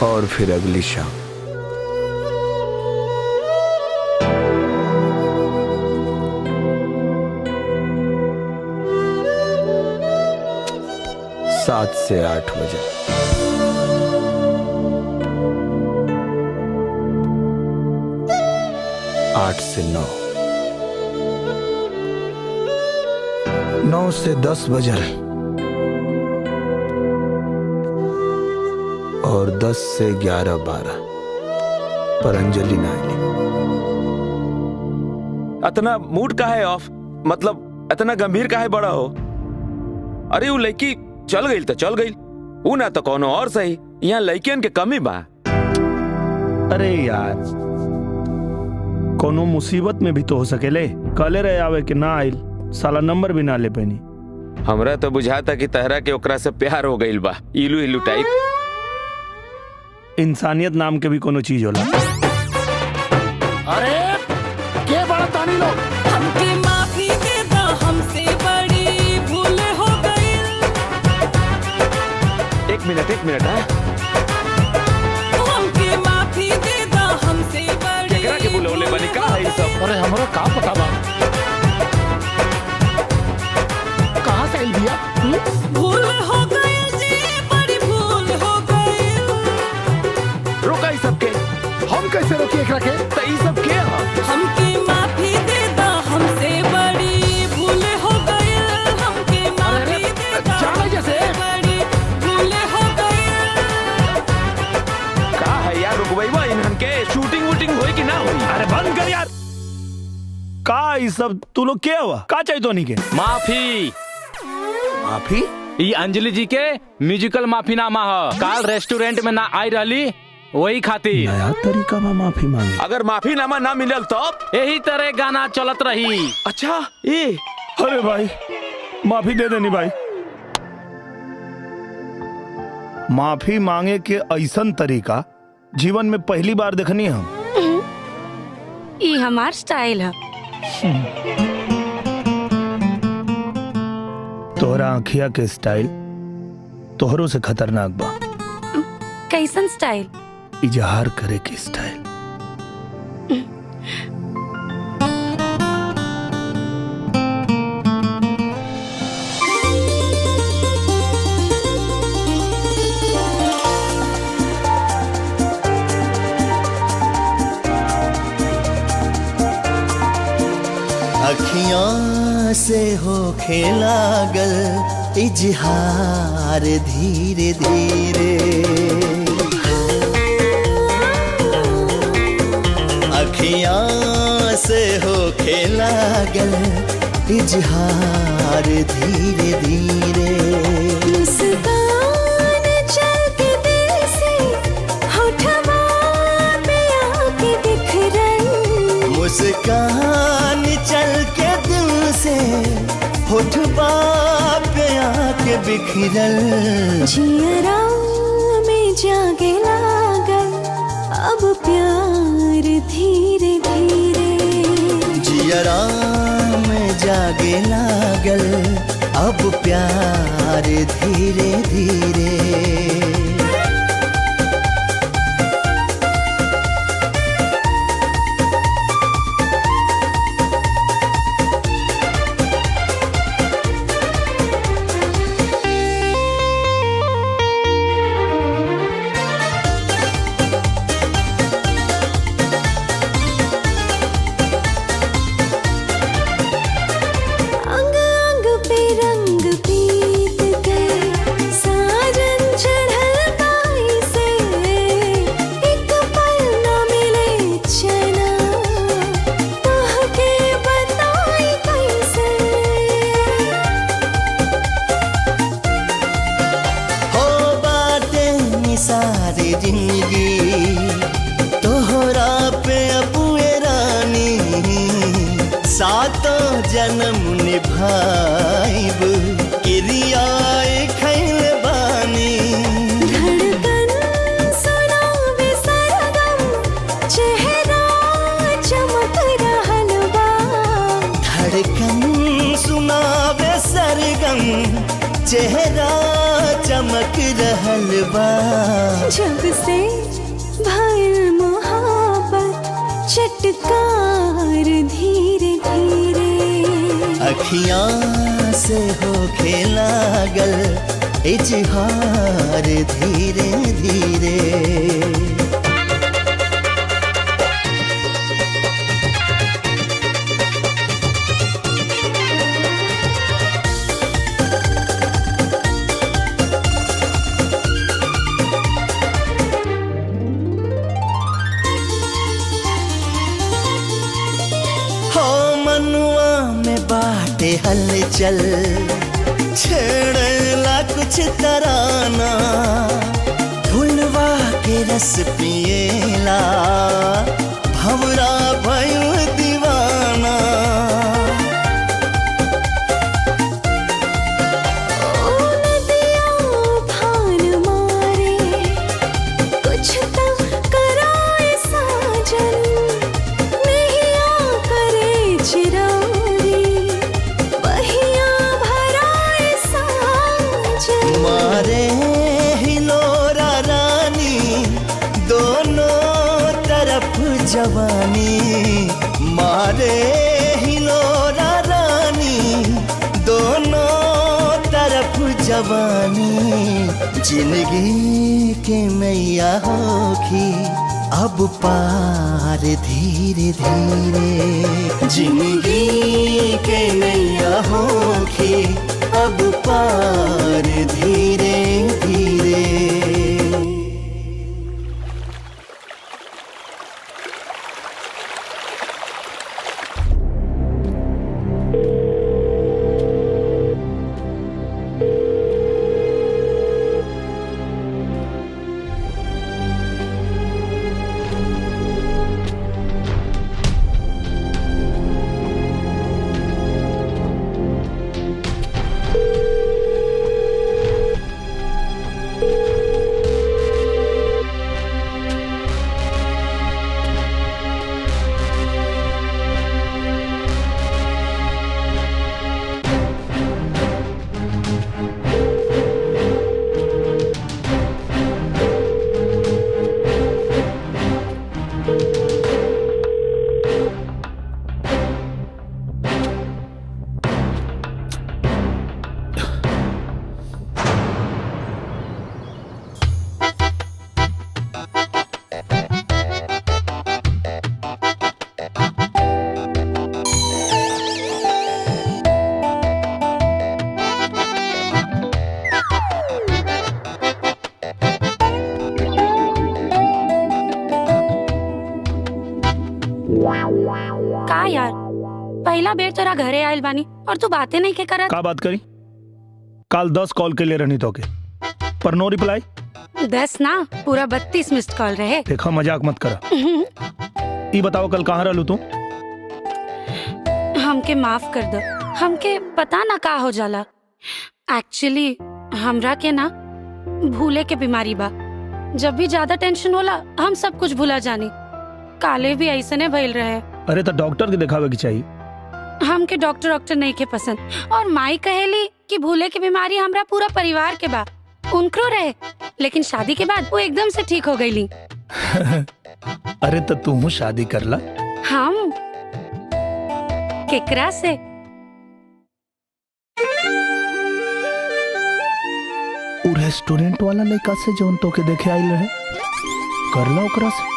और फिर अगली शाम। सात से 8 बजे। आठ से 9, 9 से 10 बजे और 10 से 11-12 पर अंजलि ना आईली। इतना मूड का है ऑफ, मतलब इतना गंभीर का है बड़ा हो। अरे वो लड़की चल गई तो चल गई, वो ना तो कोनो और सही। यहाँ लड़कियन के कमी बा। अरे यार कोनो मुसीबत में भी तो हो सकेले। कले रहे आवे के ना आइल, साला नंबर भी ना ले पैनी। हमरा तो बुझाता कि तहरा के ओकरा से प्यार हो गईल बा, इलू इलू टाइप। इंसानियत नाम के भी कोनो चीज होला। अरे के बड़ा तानी लो, हमके माफी दे दो, हमसे बड़ी भूल हो गई। एक मिनट है। हमके माफी दे दो, हमसे बड़ी केकरा के बुलौले बनी का है ई सब? अरे हमरो का पता बा कहाँ से आइल बिया? भूल हो गई जी, बड़ी भूल हो गई। रोका ई सब के। हम कैसे रोकी एकरा के? तो ई सब के ह? हमके माफी दे दो, हमसे बड़ी भूल हो गई। हमके माफी दे दो, जाने जैसे। बड़ी भूल हो गई। का है यार, रुकवाइबा इन्हन के? शूटिंग वूटिंग होई कि ना होई? अरे बंद कर यार। का ई सब तू लोग क्या हुआ? का चाहिए तो नहीं के? माफी। माफी? ये अंजलि जी के म्यूजिकल माफीनामा है। काल रेस्टोरेंट में ना आई रहली, वही खातिर। नया तरीका में माफी मांगी। अगर माफीनामा ना मिलल तो यही तरह गाना चलत रही। अच्छा ये अरे भाई माफी दे देनी भाई। माफी मांगे के ऐसन तरीका जीवन में पहली बार देखनी हम। ये हमार स्टाइल है। तोहरा आँखिया के स्टाइल तोहरों से खतरनाक बा। कैसन स्टाइल? इजहार करे के स्टाइल। अखियां से हो खेला गल इजहार धीरे धीरे। अखियां से हो खेला गल इजहार धीरे धीरे। मुस्कान चल के दिल से होठवा पे आके बिखरन। मुस्कान चल के दिल से होठवा पे आके बिखरल। जियरा में जागे लागल अब प्यार धीरे धीरे। जियरा में जागे लागल अब प्यार धीरे धीरे। अंग अंग पे रंग पीत गए, साजन चढ़ल बाई से। एक पल न मिले चैना, तोहके बताई कैसे। हो बातें निसारी जिंदगी तोहरा पे अबुए रानी। सातों जन्म निभाइब किरियाए खैल बानी। धड़कन सुनावे सरगम, चेहरा चमक रहल बा। धड़कन सुनावे सरगम, चेहरा चमक रह रहल बा। जब से भइल मोहब्बत चटकार धीरे धीरे, अखियाँ से होखे लागल इजहार धीरे धीरे। बाटे हलचल छेड़ला कुछ तराना, फुलवा के रस पिएला भंवरा भइल दीवाना। ओ नदिया उफान मारे, कुछ तो कराए साजन, नैया करे चिरौरी, मारे हिलोरा रानी दोनों तरफ जवानी, मारे हिलोरा रानी दोनों तरफ जवानी। जिंदगी के मैया होखी अब पार धीरे धीरे, जिंदगी के मैया होखी अब पार धीरे धीरे। का यार, पहला बेर तोरा घरे आयल बानी और तू बातें नहीं के करत। का बात करी? काल 10 कॉल के लिए रहनी तो के, पर नो रिप्लाई। 10 ना, पूरा 32 मिस्ड कॉल रहे। देखा, मजाक मत करा। ई बताओ कल कहाँ रहलू तू? हमके माफ कर दो, हमके पता ना का हो जाला। एक्चुअली हमरा के ना भूले के बीमारी बा। जब भी ज्यादा टेंशन होला हम सब कुछ भूला जानी। काले भी ऐसने भइल रहे। अरे तो डॉक्टर के दिखावे की चाहिए। हमके डॉक्टर नहीं के पसंद, और माई कहेली कि भूले की बीमारी हमरा पूरा परिवार के बा। उनको रहे, लेकिन शादी के बाद वो एकदम से ठीक हो गईली। अरे तो तू शादी कर ला। हम केकरा से? उ रेस्टोरेंट वाला लड़का से जौन तो के देखे आइल रहे, कर ला ओकरा से।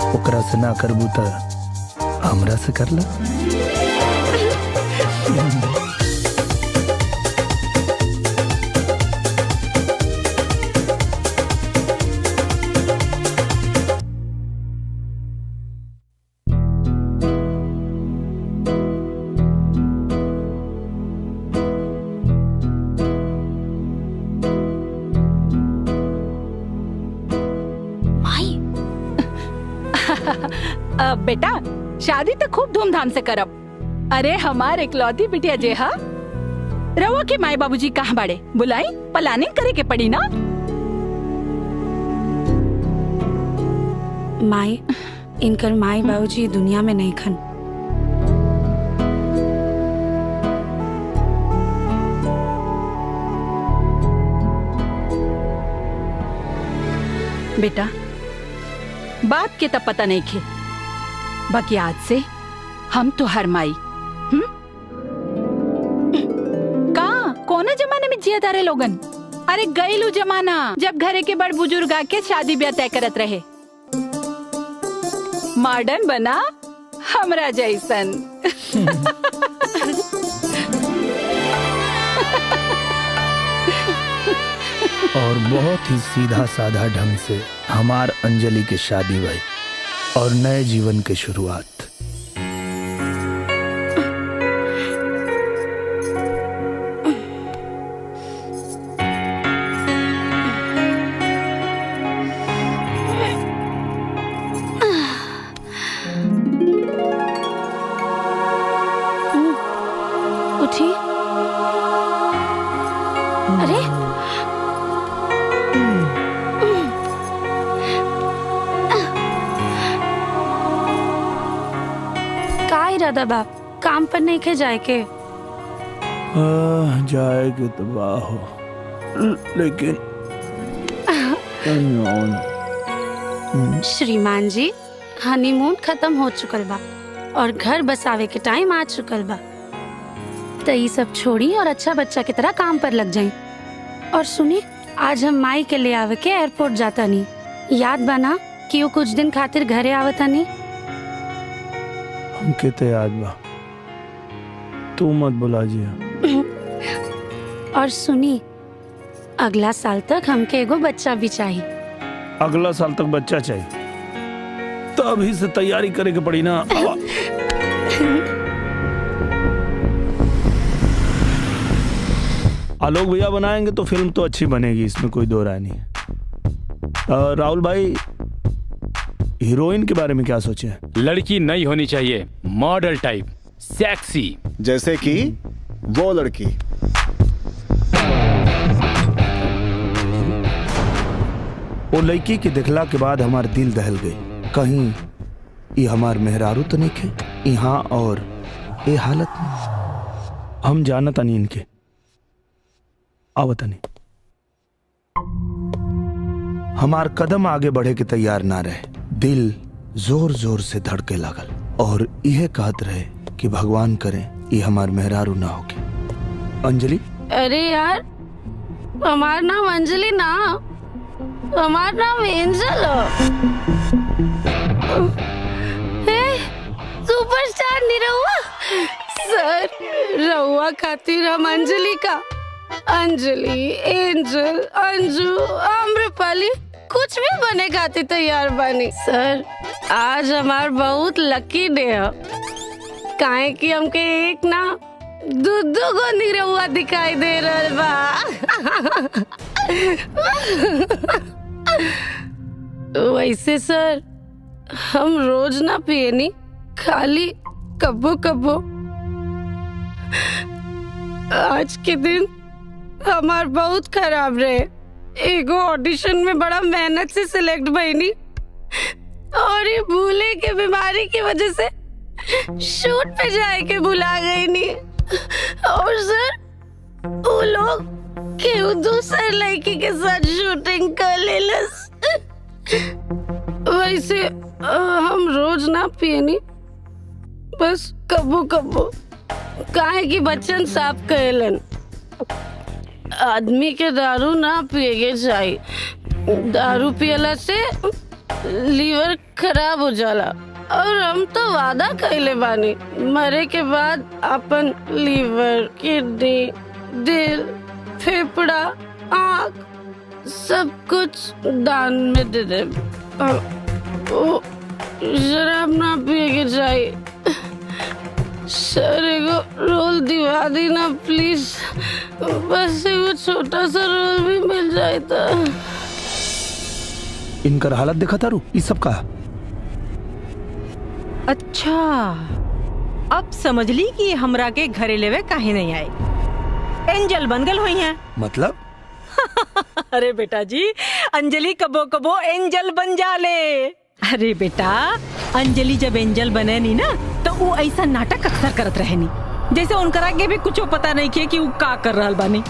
ओकरा से ना करबू त हमरा से कर ला। बेटा, शादी तो खूब धूमधाम से करब। अरे हमार इकलौती बिटिया जे हा, रवा के माई बाबूजी कहाँ बाड़े? बुलाई, प्लानिंग करे के पड़ी ना। माई इनकर माई बाबूजी दुनिया में नहीं खन। बेटा बाप के तब पता नहीं खे, बाकी आज से हम तो हर माई का कोने जमाने में जिया तारे लोगन। अरे गईलू जमाना जब घरे के बड़ बुजुर्ग आके शादी ब्याह तय करत रहे। मॉडर्न बना हमरा जैसन। और बहुत ही सीधा साधा ढंग से हमार अंजलि की शादी हुई और नए जीवन की शुरुआत। उठी। अरे का इरादा बा? काम पर नहीं के जाए के? जाएगी तो वाह हो, लेकिन श्रीमान जी हनीमून खत्म हो चुकल बा और घर बसावे के टाइम आ चुकल बा, तो ये सब छोड़ी और अच्छा बच्चा की तरह काम पर लग जाए। और सुनी, आज हम माई के ले आवे के एयरपोर्ट जाता नहीं, याद बना कि वो कुछ दिन खातिर घरे आवता नहीं। हमके तो याद बा, तू मत बुला जिया। और सुनी, अगला साल तक हमके एगो बच्चा भी चाहिए। अगला साल तक बच्चा चाहिए तो अभी से तैयारी करे के पड़ी ना। आलोक भैया बनाएंगे तो फिल्म तो अच्छी बनेगी, इसमें कोई दो राय नहीं है। राहुल भाई, हीरोइन के बारे में क्या सोचे? लड़की नहीं होनी चाहिए, मॉडल टाइप, सेक्सी। जैसे कि वो लड़की। वो लड़की के दिखला के बाद हमार दिल दहल गई। कहीं ये हमार मेहरारू तो नहीं खे यहाँ और ये हालत में। हम जानता नहीं इनके, आवता नहीं। हमार कदम आगे बढ़े के तैयार ना रहे, दिल जोर जोर से धड़के लागल और यह कहत रहे कि भगवान करे ये हमार मेहरारू ना होके। अंजलि? अरे यार, हमार नाम अंजलि ना, हमार नाम एंजल है। सुपरस्टार निरहुआ सर, रहुआ खातिर हम अंजलि का, अंजलि, एंजल, अंजू, आम्रपाली कुछ भी बने खातिर तैयार बनी। सर आज हमार बहुत लकी डे है, काहे कि हमके एक ना दू गो निरहुआ दिखाई दे रहल बा। वैसे सर हम रोज ना पियनी, खाली कब्बो कब्बो। आज के दिन हमार बहुत खराब रहे। एगो ऑडिशन में बड़ा मेहनत से सिलेक्ट भईनी और ये भूले के बीमारी की वजह से शूट पे जाए के भुला गई नी। और सर वो लोग केहू दूसरे लड़की के साथ शूटिंग कर लेलस। वैसे हम रोज ना पियनी, बस कब्बो कब्बो, काहे कि बच्चन साफ कहेलन आदमी के दारू ना पिए चाहिए, दारू पियला से लीवर खराब हो जाला। और हम तो वादा कइले बानी मरे के बाद अपन लीवर, किडनी, दिल, फेफड़ा, आँख सब कुछ दान में दे दे। वो शराब ना पिए के चाहिए। सर एगो रोल दिवा दी ना प्लीज, बस एगो छोटा सा रोल भी मिल जाए तो। इनकर हालत देखा तारू, ये सब का? अच्छा, अब समझ ली कि हमरा के घरे लेवे काहे नहीं आए, एंजल बन गल हुई हैं। मतलब? अरे बेटा जी, अंजलि कबो कबो एंजल बन जाले। अरे बेटा, अंजलि जब एंजल बने नी ना तो वो ऐसा नाटक अक्सर करत रहे नी, जैसे उनकरा के भी कुछ पता नहीं किए कि वो का कर रहल बानी।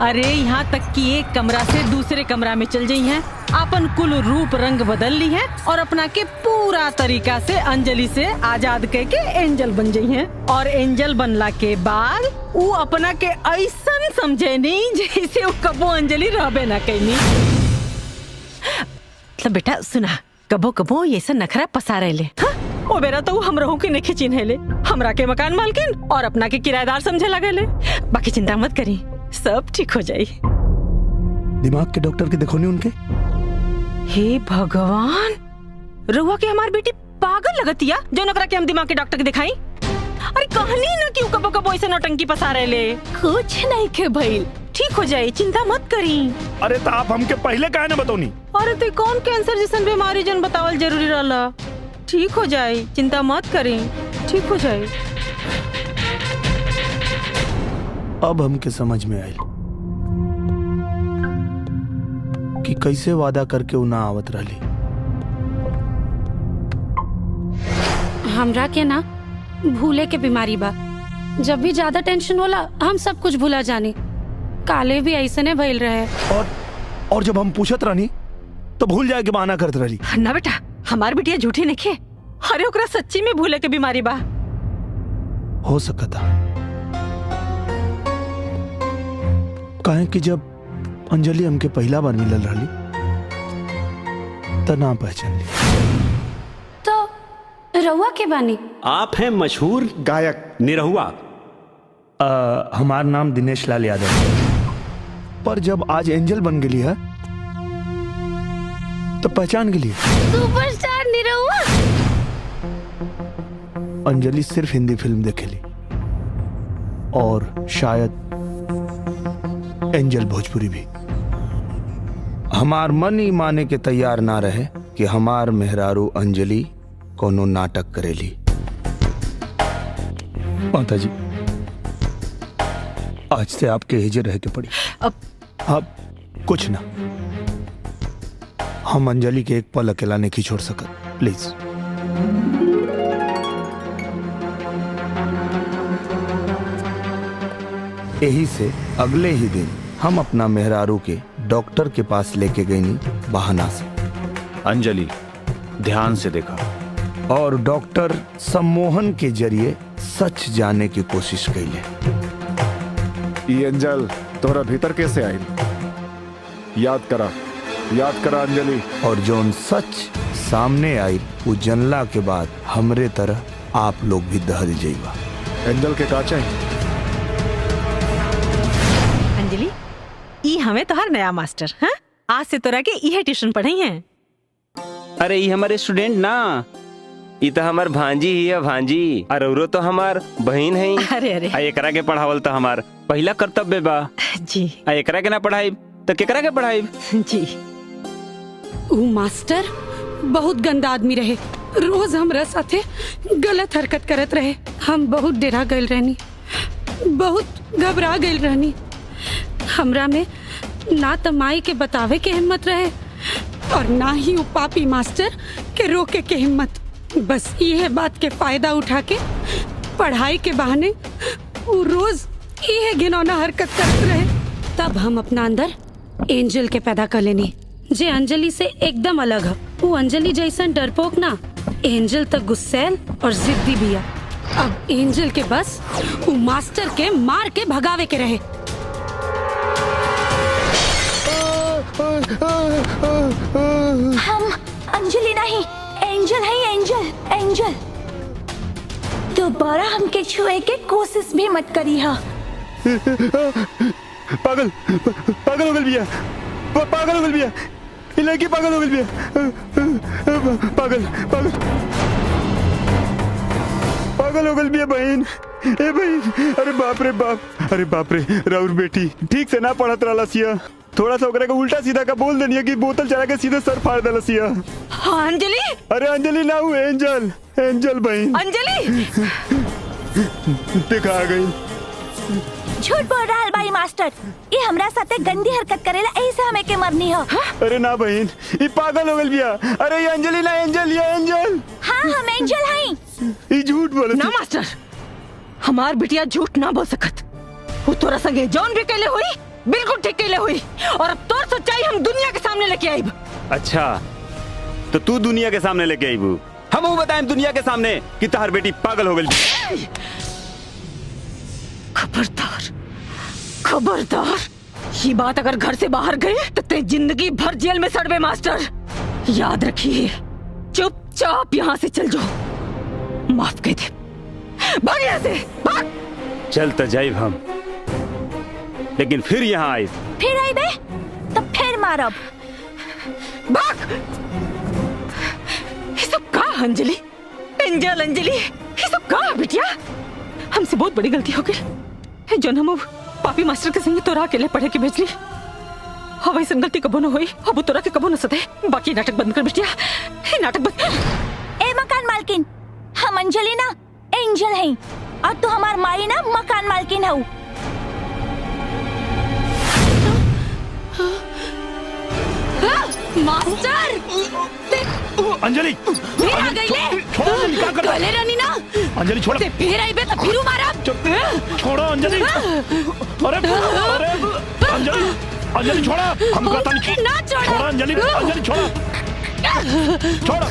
अरे यहाँ तक कि एक कमरा से दूसरे कमरा में चल गई हैं, अपन कुल रूप रंग बदल ली है और अपना के पूरा तरीका से अंजलि से आजाद कह के एंजल बन गई हैं। और एंजल बनला के बाद वो अपना के ऐसा समझे नहीं जैसे वो कबो अंजलि रहबे ना कैनी। तो बेटा सुना, कबो कबो ये सब नखरा पसा रहे ले, हाँ? ओ बेरा तो हम रहू के नहीं चिन्हे ले, हमरा के मकान मालकिन और अपना के किराएदार समझे लगे ले। बाकी चिंता मत करी, सब ठीक हो जाये। दिमाग के डॉक्टर के देखो नहीं उनके। हे भगवान, रुआ के हमारी बेटी पागल लगतिया जो नकरा के हम दिमाग के डॉक्टर के दिखाई। अरे कहानी ना क्यों कबो कबो ऐसे नौटंकी पसा रहे ले। कुछ नहीं के भइल, ठीक हो जाए, चिंता मत करी। अरे तो आप हमके पहले काहे ना बताओनी? अरे तो कौन कैंसर जैसन बीमारी जन बतावल जरूरी रहला। ठीक हो जाए, चिंता मत करी, ठीक हो जाए। अब हमके समझ में आयल कि कैसे वादा करके उ ना आवत रहली। हमरा के ना भूले के बीमारी बा। जब भी ज्यादा टेंशन होला हम सब कुछ भूला जानी। काले भी ऐसने भइल रहे। और जब हम पूछत रहनी तो भूल जाए के बहाना करत रहली। ना बेटा, हमार बिटिया झूठी नहीं खे। अरे ओकरा सच्ची में भूले के बीमारी बा। हो सकता काहे कि जब अंजलि हमके पहला बार मिलल रहली त ना पहचान ली। तो रउआ के बानी? आप हैं मशहूर गायक निरहुआ। हमार नाम दिनेश लाल यादव है। पर जब आज एंजल बन गई है तो पहचान गई। सुपरस्टार निरहुआ। अंजलि सिर्फ हिंदी फिल्म देखेली और शायद एंजल भोजपुरी भी। हमार मन ही माने के तैयार ना रहे कि हमार मेहरारू अंजलि कोनो नाटक करेली। माता जी, आज से आपके हिजर रह के पड़ी। अब कुछ ना, हम अंजलि के एक पल अकेला नहीं छोड़ सकत। प्लीज। यही से अगले ही दिन हम अपना मेहरारू के डॉक्टर के पास लेके गई नी बहाना से। अंजलि ध्यान से देखा। और डॉक्टर सम्मोहन के जरिए सच जाने की कोशिश कैले। ये एंजल तोरा भीतर कैसे आई? याद करा अंजलि। और जोन सच सामने आई वो जनला के बाद हमरे तरह आप लोग भी दहल जाइबा। एंजल के का चाहिए? अंजलि, ई हमें तोहर नया मास्टर, हाँ? आज से तोरा के इहे ट्यूशन पढ़ाई हैं। अरे ये हमारे स्टूडेंट ना, ये तो हमार भांजी ही है, भांजी। और औरो तो हमार बहन है। अरे अरे, एकरा के पढ़ावल तो हमार पहला कर्तव्य बा जी। एकरा के ना पढ़ाई तो केकरा के पढ़ाई जी। ऊ मास्टर बहुत गंदा आदमी रहे। रोज हमरा साथे गलत हरकत करत रहे। हम बहुत डरा गइल रहनी, बहुत घबरा गइल रहनी। हमरा में ना तो माई के बतावे के हिम्मत रहे और ना ही वो पापी मास्टर के रोके के हिम्मत। बस ये बात के फायदा उठा के पढ़ाई के बहाने वो रोज ये घिनौना हरकत करते रहे। तब हम अपना अंदर एंजल के पैदा कर लेनी, जे अंजलि से एकदम अलग है। वो अंजलि जैसन डरपोक ना, एंजल तक गुस्सैल और जिद्दी भी है। अब एंजल के बस वो मास्टर के मार के भगावे के रहे। हम अंजलि नहीं, एंजल है। एंजल दोबारा हमके छुए के कोशिश भी मत करी हा। पागल हो गल बिया, पागल हो गल बिया, ये लड़की पागल हो गल बिया। पागल हो गल बिया बहन। ए बहन, अरे बाप रे राउर बेटी ठीक से ना पढ़त रहला सिया। थोड़ा सा ओकरा का उल्टा सीधा का बोल देनी कि बोतल चढ़ा के सीधे सर फाड़ देला सिया। हाँ अंजलि। अरे अंजलि ना हुए, एंजल बहन। अंजलि देखा आ गई। झूठ बोल रहा है भाई मास्टर। ये हमरा साथे गंदी हरकत करेला, ऐसे हमें के मरनी हो। अरे ना बहन, ये पागल हो गल बिया। अरे ये अंजलि ना, एंजल, ये एंजल। हाँ हम एंजल हैं। ये झूठ बोले ना मास्टर, हमार बिटिया झूठ ना बोल सकत। वो तोरा संगे जौन भी कहले हुई बिल्कुल ठीक कहले हुई, और अब तोर सच्चाई हम दुनिया के सामने लेके आईब। अच्छा, तो तू दुनिया के सामने लेके आईबू। हम वो बताएं दुनिया के सामने कि तहार बेटी पागल हो गई। खबरदार, खबरदार, ये बात अगर घर से बाहर गई तो ते जिंदगी भर जेल में सड़बे मास्टर। याद रखिए, चुपचाप यहाँ से चल जाओ। माफ कह दे, भाग यहाँ से, भाग। चल तो जाइब हम, लेकिन फिर यहाँ आए। फिर आई बे तो फिर मारब। भाग। ये सब का अंजलि, एंजल अंजलि, ये सब का बिटिया? हमसे बहुत बड़ी गलती हो गई जो हम पापी मास्टर के संगे तोरा अकेले पढ़े के भेजली। अब ऐसी गलती कबो न हुई, अब तोरा के कबो न सते। बाकी नाटक बंद कर बिटिया, नाटक बंद। ए मकान मालकिन, हम अंजलि ना एंजल हैं, और तू हमार माई ना मकान मालकिन हूँ। मास्टर अंजलि, फिर आ गई ले। छोड़ो अंजलि, क्या कर रहा है? गले रानी ना अंजलि छोड़ो। फिर आई बे तो फिर मारा। छोड़ो अंजलि। अरे अरे अंजलि, अंजलि छोड़ो। हम कहता नहीं। ना छोड़ो। छोड़ो अंजलि, अंजलि छोड़ो, छोड़ो।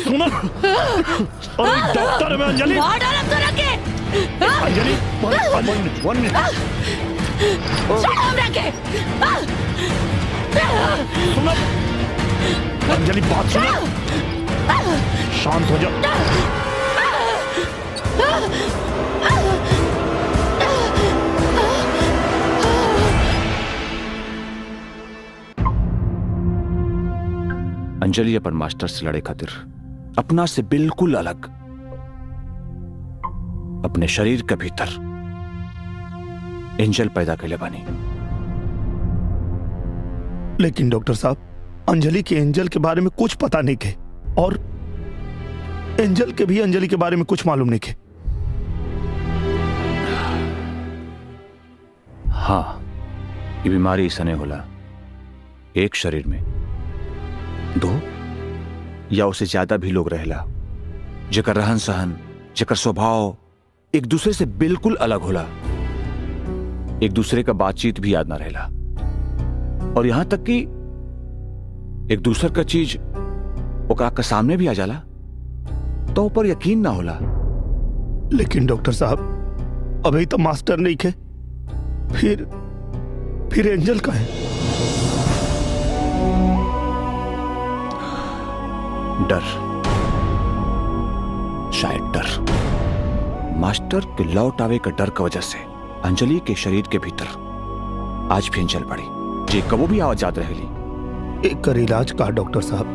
सुनो, अरे डॉक्टर में अंजलि। मार डाला तोरा के। अंजलि, वन मिनट। छोड़ो हमरा के। सुनो अंजलि, बात सुनो, शांत हो जाओ। अंजलि अपन मास्टर से लड़े खातिर अपना से बिल्कुल अलग अपने शरीर के भीतर एंजल पैदा कैले बानी। लेकिन डॉक्टर साहब, अंजलि के एंजल के बारे में कुछ पता नहीं के, और एंजल के भी अंजलि के बारे में कुछ मालूम नहीं के। हाँ, ये बीमारी ऐसा नहीं होला एक शरीर में दो या उससे ज्यादा भी लोग रहेला, जेकर रहन सहन, जेकर स्वभाव एक दूसरे से बिल्कुल अलग होला, एक दूसरे का बातचीत भी याद ना रहेला, और यहां तक कि एक दूसरे का चीज ओकरा के सामने भी आ जाला तो ऊपर यकीन ना होला। लेकिन डॉक्टर साहब, अभी तो मास्टर नहीं थे, फिर एंजल का है। डर, शायद डर, मास्टर के लौट आवे का डर की वजह से अंजलि के शरीर के भीतर आज भी एंजल पड़ी, जे कबो भी आवाज याद रहेली। एक कर इलाज का डॉक्टर साहब।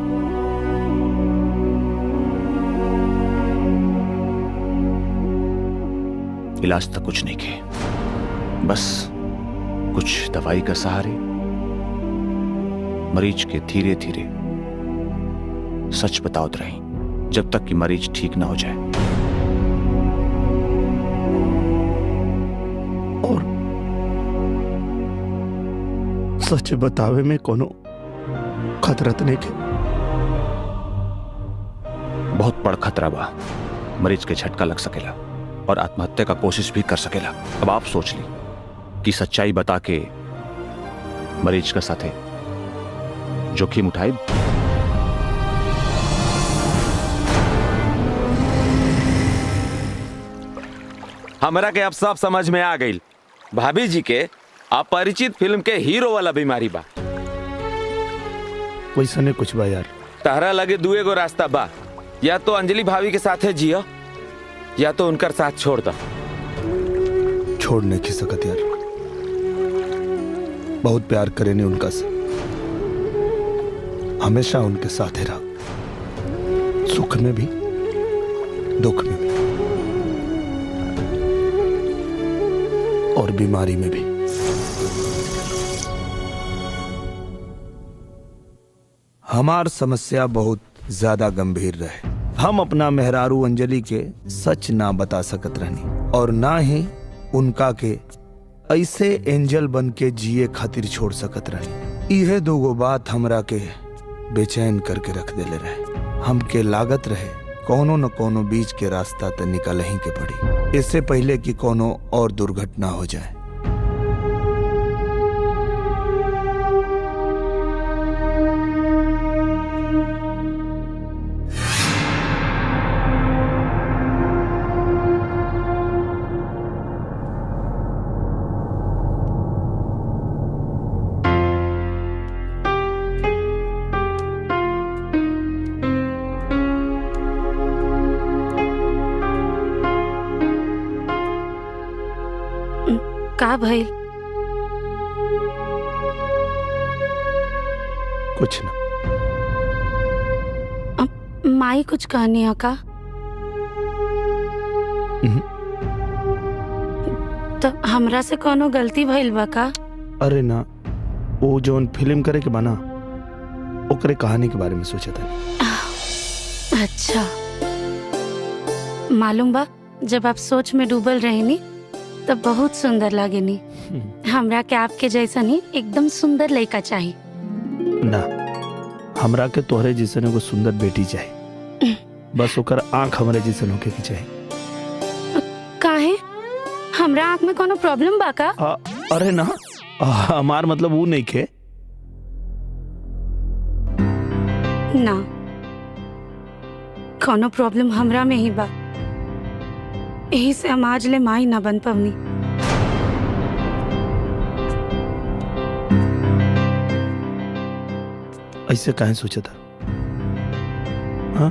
इलाज तक कुछ नहीं के, बस कुछ दवाई का सहारे मरीज के धीरे धीरे सच बताओ रही जब तक कि मरीज ठीक ना हो जाए। और सच बतावे में कोनो खतरत नहीं के। बहुत बड़ खतरा बा, मरीज के झटका लग सकेला और आत्महत्या का कोशिश भी कर सकेला। अब आप सोच ली कि सच्चाई बता के मरीज का साथे जोखिम उठाए। हमरा के अब सब समझ में आ गई, भाभी जी के अपरिचित फिल्म के हीरो वाला बीमारी बा। वैसा नहीं कुछ बा यार। तारा लगे दुए गो रास्ता बा, या तो अंजलि भाभी के साथे जियो या तो उनकर साथ छोड़ दो। छोड़ नहीं की सकत यार, बहुत प्यार करे ने उनका से, हमेशा उनके साथ ही रहा, सुख में भी दुख में भी और बीमारी में भी। हमार समस्या बहुत ज्यादा गंभीर रहे। हम अपना मेहरारू अंजलि के सच ना बता सकत रहनी और ना ही उनका के ऐसे एंजल बन के जिए खातिर छोड़ सकत रहनी। इहे दोगो बात हमरा के बेचैन करके रख देले रहे। हमके लागत रहे कोनो न कोनो बीच के रास्ता त निकल ही के पड़ी, इससे पहले कि कोनो और दुर्घटना हो जाए। का भइल? कुछ ना। माई कुछ कहनी है का? तो हमरा से कोनो गलती भइल बा का? अरे ना, वो जोन फिल्म करे के बना ओकरे कहानी के बारे में सोचा था। अच्छा, मालूम बा जब आप सोच में डूबल रहे नी तो बहुत सुंदर लागे नी। हमरा के आपके जैसा नहीं एकदम सुंदर लड़का चाहिए। ना, हमरा के तोहरे जैसन एगो सुंदर बेटी चाहिए, बस ओकर आंख हमरे जैसन होके के चाहिए। काहे? हमरा आंख में कोनो प्रॉब्लम बा का? अरे ना, हमार मतलब वो नहीं के। ना, कोनो प्रॉब्लम हमरा में ही बा, यही से हम आज ले माई ना बन पवनी। ऐसे काहे सोचा था? हाँ?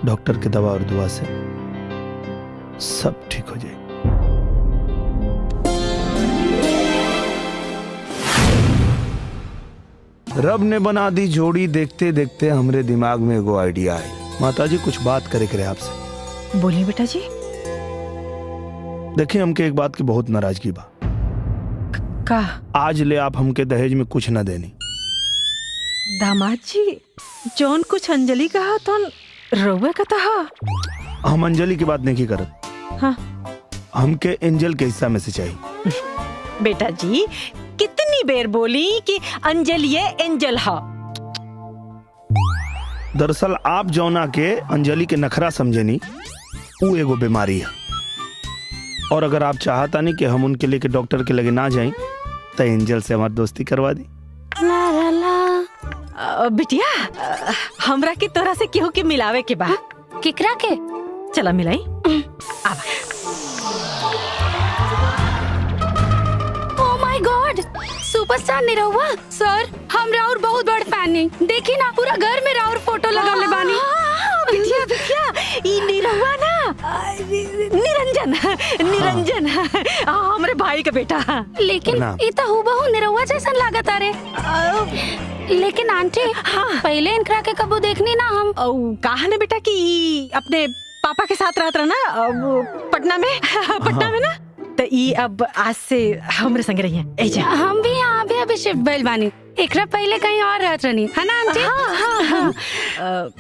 डॉक्टर के दवा और दुआ से सब ठीक हो जाए। रब ने बना दी जोड़ी, देखते देखते हमरे दिमाग में एगो आइडिया है। माताजी कुछ बात करे करे आपसे। बोलिए बेटा जी। देखिए, हमके एक बात की बहुत नाराजगी बा। का? आज ले आप हमके दहेज में कुछ न देनी। दामाद जी, जौन कुछ अंजलि कहा तो रउआ का था। हम अंजलि की बात नहीं करत। हाँ। हमके एंजल के हिस्सा में से चाहिए। बेटा जी, कितनी बेर बोली कि अंजलि ये एंजल हा। दरअसल आप जौना के अंजलि के नखरा समझेनी, वो एगो बीमारी है। और अगर आप चाहता नहीं कि हम उनके लेके डॉक्टर के लगे ना जाएं, तो एंजल से हमारी दोस्ती करवा दी। बिटिया, हमरा के तोरा से केहू के मिलावे के बा। केकरा के? चला मिलाई। Oh my God, superstar Nirahua sir, हम राउर बहुत बड़ फैन नहीं। देखी ना, पूरा घर में राउर फोटो लगावले बानी। बिटिया बिटिया, ई निरहुआ ना, निरंजन हमरे भाई का बेटा। लेकिन ई तो हूबहू निरहुआ जैसन लागत अरे। लेकिन आंटी, हाँ, पहले इनकरा के कबू देखनी ना हम। कहा ना बेटा कि अपने पापा के साथ रहत रहा ना पटना में। पटना में ना, तो ई अब आज से हमरे संग रही है। हम भी यहाँ भी अभी शिफ्ट भइल बानी। एकरा पहले कहीं और रहत रहनी है ना आंटी? हाँ।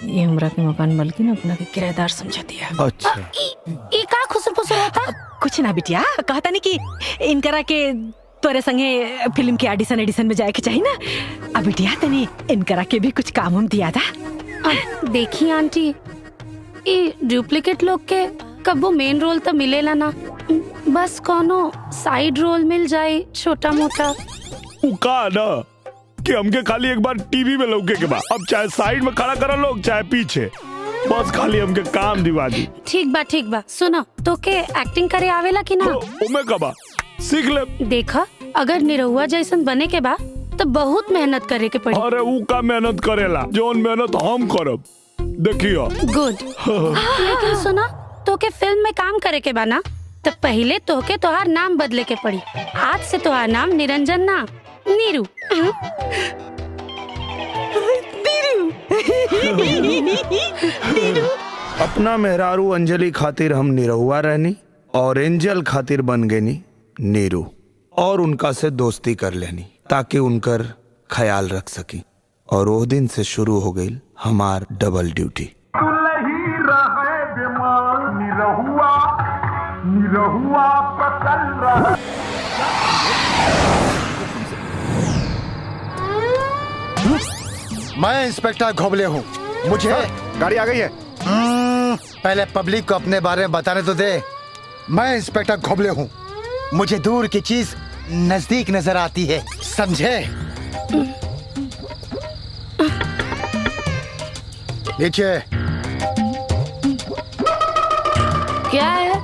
ये हमरा के मकान बल्कि ना अपना के किराएदार समझा दिया। अच्छा। ई का खुसर-पुसर होता? कुछ ना बिटिया, कहता नहीं कि इनकरा के तोरे संगे फिल्म के एडिशन में जाए के चाहिए ना। अब बिटिया तनी इनकरा के भी कुछ काम हम दिया था। देखी आंटी, ई डुप्लीकेट लोग के कबो मेन रोल तो मिलेला ना, बस कोनो साइड रोल मिल जाए छोटा मोटा। का ना कि हमके खाली एक बार टीवी में लौके के बाद, अब चाहे साइड में खड़ा करा लोग चाहे पीछे, बस खाली हमके काम दिवा दी। ठीक बा, सुनो, तो के एक्टिंग करे आवेला कि ना? ओमे कबा सीख ले। देखा, अगर निरहुआ जैसन बने के बा तो बहुत मेहनत करे के पड़ी। अरे ऊ का मेहनत करेला, जोन मेहनत हम करब, देखियो। गुड। लेकिन सुना, तो के फिल्म में काम करे के बा ना, तो पहले तो के तोहार नाम बदले के पड़ी। आज से तोहार नाम निरंजन ना, नीरू। अपना मेहरारू अंजलि खातिर हम निरहुआ रहनी और एंजल खातिर बन गई नीरू, और उनका से दोस्ती कर लेनी ताकि उनकर ख्याल रख सकी। और वो दिन से शुरू हो गई हमार डबल ड्यूटी। मैं इंस्पेक्टर घोबले हूँ। मुझे गाड़ी आ गई है। पहले पब्लिक को अपने बारे में बताने तो दे। मैं इंस्पेक्टर घोबले हूँ। मुझे दूर की चीज नजदीक नजर आती है, समझे? नीचे। क्या है?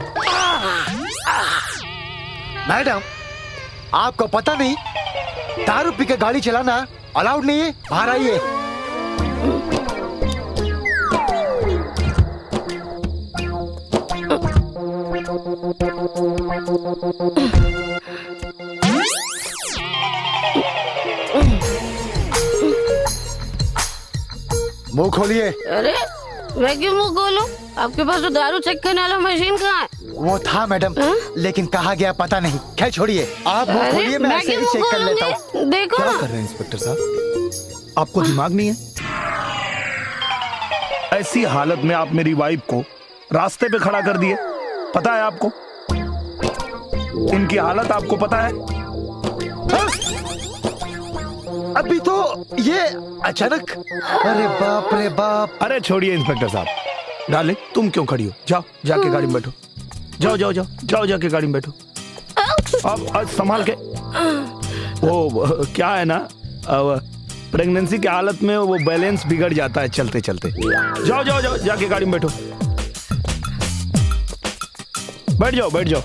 मैडम, आपको पता नहीं दारू पी के गाड़ी चलाना अलाउड नहीं है। बाहर आइए। मुंह खोलिए। अरे मैं क्यों मुंह खोलूं? आपके पास तो दारू चेक करने वाला मशीन कहाँ है? वो था मैडम, लेकिन कहाँ गया पता नहीं। खैर छोड़िए, आप मुंह अरे, खोलिए, मैं ऐसे क्यों ही चेक मुंह कर लेता खोलूंगी? हूँ। देखो क्या ना। कर रहे हैं इंस्पेक्टर साहब? आपको दिमाग नहीं है? ऐसी हालत में आप मेरी वाइफ को रास्ते पे खड़ा कर दिए। पता है आपको इनकी हालत? आपको पता है? अभी तो ये अचानक। अरे बाप रे बाप। अरे छोड़िए इंस्पेक्टर साहब। डाले तुम क्यों खड़ी हो? जाओ जाके गाड़ी में बैठो। जाओ जाओ जाओ जाओ जाके गाड़ी में बैठो। अब संभाल के। वो क्या है ना, प्रेगनेंसी की हालत में वो बैलेंस बिगड़ जाता है चलते चलते। जाओ जाओ जाओ जाके गाड़ी में बैठो। बैठ जाओ बैठ जाओ।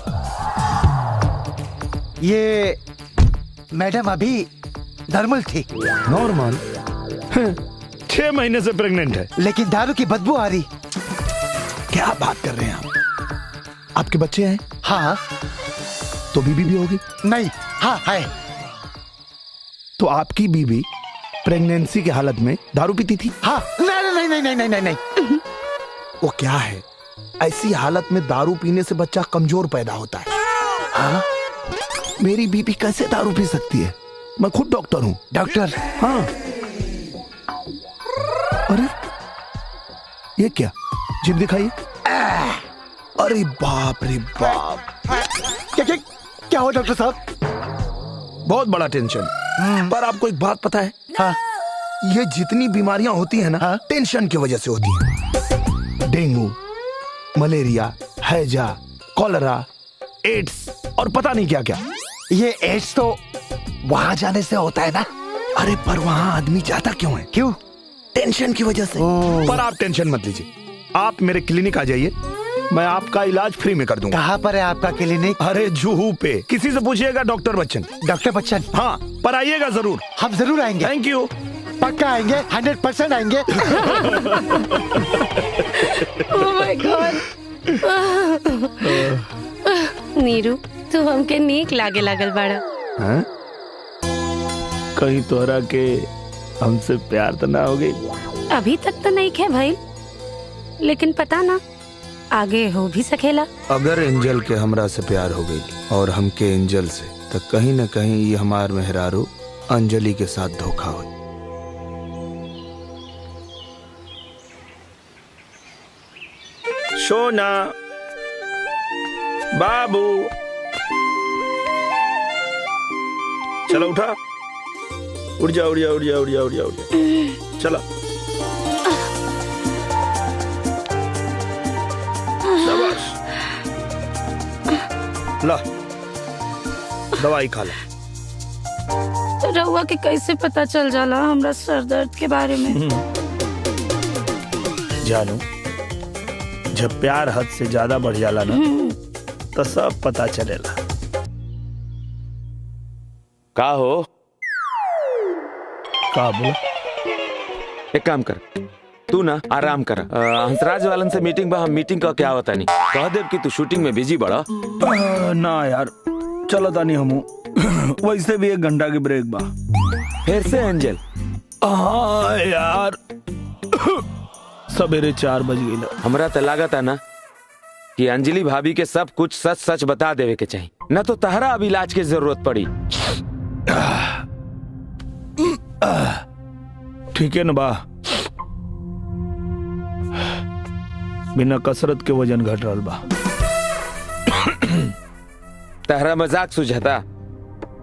ये मैडम अभी नॉर्मल थी। नॉर्मल? 6 महीने से प्रेग्नेंट है, लेकिन दारू की बदबू आ रही। क्या बात कर रहे हैं आप? आपके बच्चे हैं? हाँ। तो बीबी भी होगी? नहीं, हाँ है। तो आपकी बीबी प्रेगनेंसी की हालत में दारू पीती थी? हाँ। नहीं नहीं नहीं नहीं नहीं नहीं। वो क्या है, ऐसी हालत में दारू पीने से बच्चा कमजोर पैदा होता है। हाँ? मेरी बीबी कैसे दारू पी सकती है? मैं खुद डॉक्टर हूँ। डॉक्टर? हाँ। अरे ये क्या, जिप दिखाइए। अरे बाप रे बाप। क्या क्या क्या हो डॉक्टर साहब? बहुत बड़ा टेंशन। पर आपको एक बात पता है? हाँ। ये जितनी बीमारियां होती हैं ना, हाँ? टेंशन की वजह से होती हैं। डेंगू, मलेरिया, हैजा, कॉलरा, एड्स और पता नहीं क्या क्या। ये एड्स तो वहां जाने से होता है ना? अरे पर वहां आदमी जाता क्यों है? क्यों? टेंशन की वजह से। पर आप टेंशन मत लीजिए, आप मेरे क्लिनिक आ जाइए, मैं आपका इलाज फ्री में कर दूंगा। कहाँ पर है आपका क्लिनिक? अरे जुहू पे। किसी से पूछिएगा, डॉक्टर बच्चन। डॉक्टर बच्चन? हाँ, पर आइएगा जरूर। हम जरूर आएंगे। Thank you. पक्का आएंगे, 100% आएंगे। Oh my God। नीरू, तू हमके नीक लागे लागल बाड़ा। हाँ? कहीं तोहरा के हमसे प्यार तो ना हो गई? अभी तक तो नहीं खे भाई, लेकिन पता ना आगे हो भी सकेला। अगर एंजल के हमरा से प्यार हो गई और हमके एंजल से, तो कहीं न कहीं ये हमार मेहरारू अंजलि के साथ धोखा हो। सोना, बाबू, चलो उठा। उड़ जा उड़ जा उड़ जा उड़ जा उड़ जा उड़ जा। चलो शाबाश। ला दवाई खा ला। रहुआ के कैसे पता चल जाला हमरा सर दर्द के बारे में? जानू, जब प्यार हद से ज्यादा बढ़ जाला ना, तो सब पता चलेला। का हो? का बोला? एक काम कर, तू ना आराम कर। हंसराज वालन से मीटिंग बा, हम मीटिंग का क्या होता नहीं। कह देव कि तू शूटिंग में बिजी बड़ा। ना यार, चलो तानी हमू। वैसे भी 1 घंटा की ब्रेक बा। फिर से एंजल? हाँ यार, सवेरे 4 बज गई। हमरा तो लागत है ना कि अंजलि भाभी के सब कुछ सच सच बता देवे के चाहिए, न तो तहरा अब इलाज की जरूरत पड़ी। ठीक है ना बा, बिना कसरत के वजन घट रहा बा। तहरा मजाक सुझता,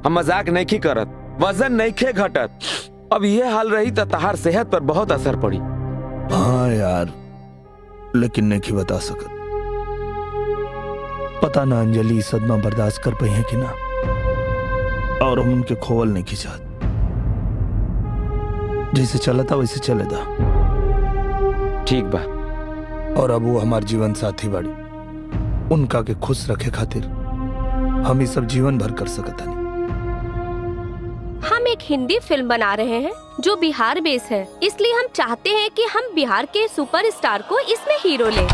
हम मजाक नहीं करत, वजन नहीं खे घटत। अब ये हाल रही तो तहार सेहत पर बहुत असर पड़ी। हाँ यार, लेकिन नहीं बता सकत। पता ना अंजलि सदमा बर्दाश्त कर पाई है कि ना, और हम उनके खोवल नहीं खिंचात। जैसे चला था वैसे चले दा। ठीक बा। और अब वो हमार जीवन साथी बाड़ी, उनका के खुश रखे खातिर हम ये सब जीवन भर कर सकता नहीं। हम एक हिंदी फिल्म बना रहे हैं जो बिहार बेस है, इसलिए हम चाहते हैं कि हम बिहार के सुपरस्टार को इसमें हीरो लें।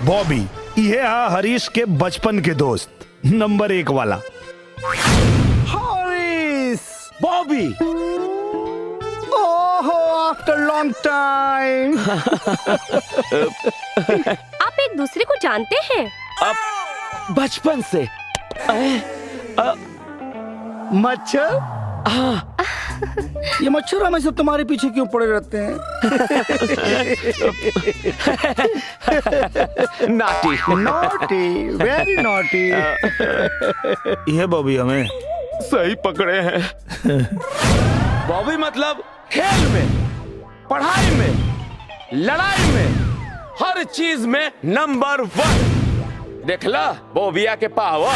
बॉबी, ये हरीश के बचपन के दोस्त, नंबर 1 वाला। हरीश, बॉबी, ओहो, आफ्टर लॉन्ग टाइम। आप एक दूसरे को जानते हैं? अब बचपन से। मच्छर? हाँ। ये मच्छर हमेशा तुम्हारे पीछे क्यों पड़े रहते हैं? Naughty, naughty, very naughty. ये बॉबी हमें सही पकड़े हैं। बॉबी मतलब खेल में, पढ़ाई में, लड़ाई में, हर चीज में नंबर 1। देखला बोबिया के पावर।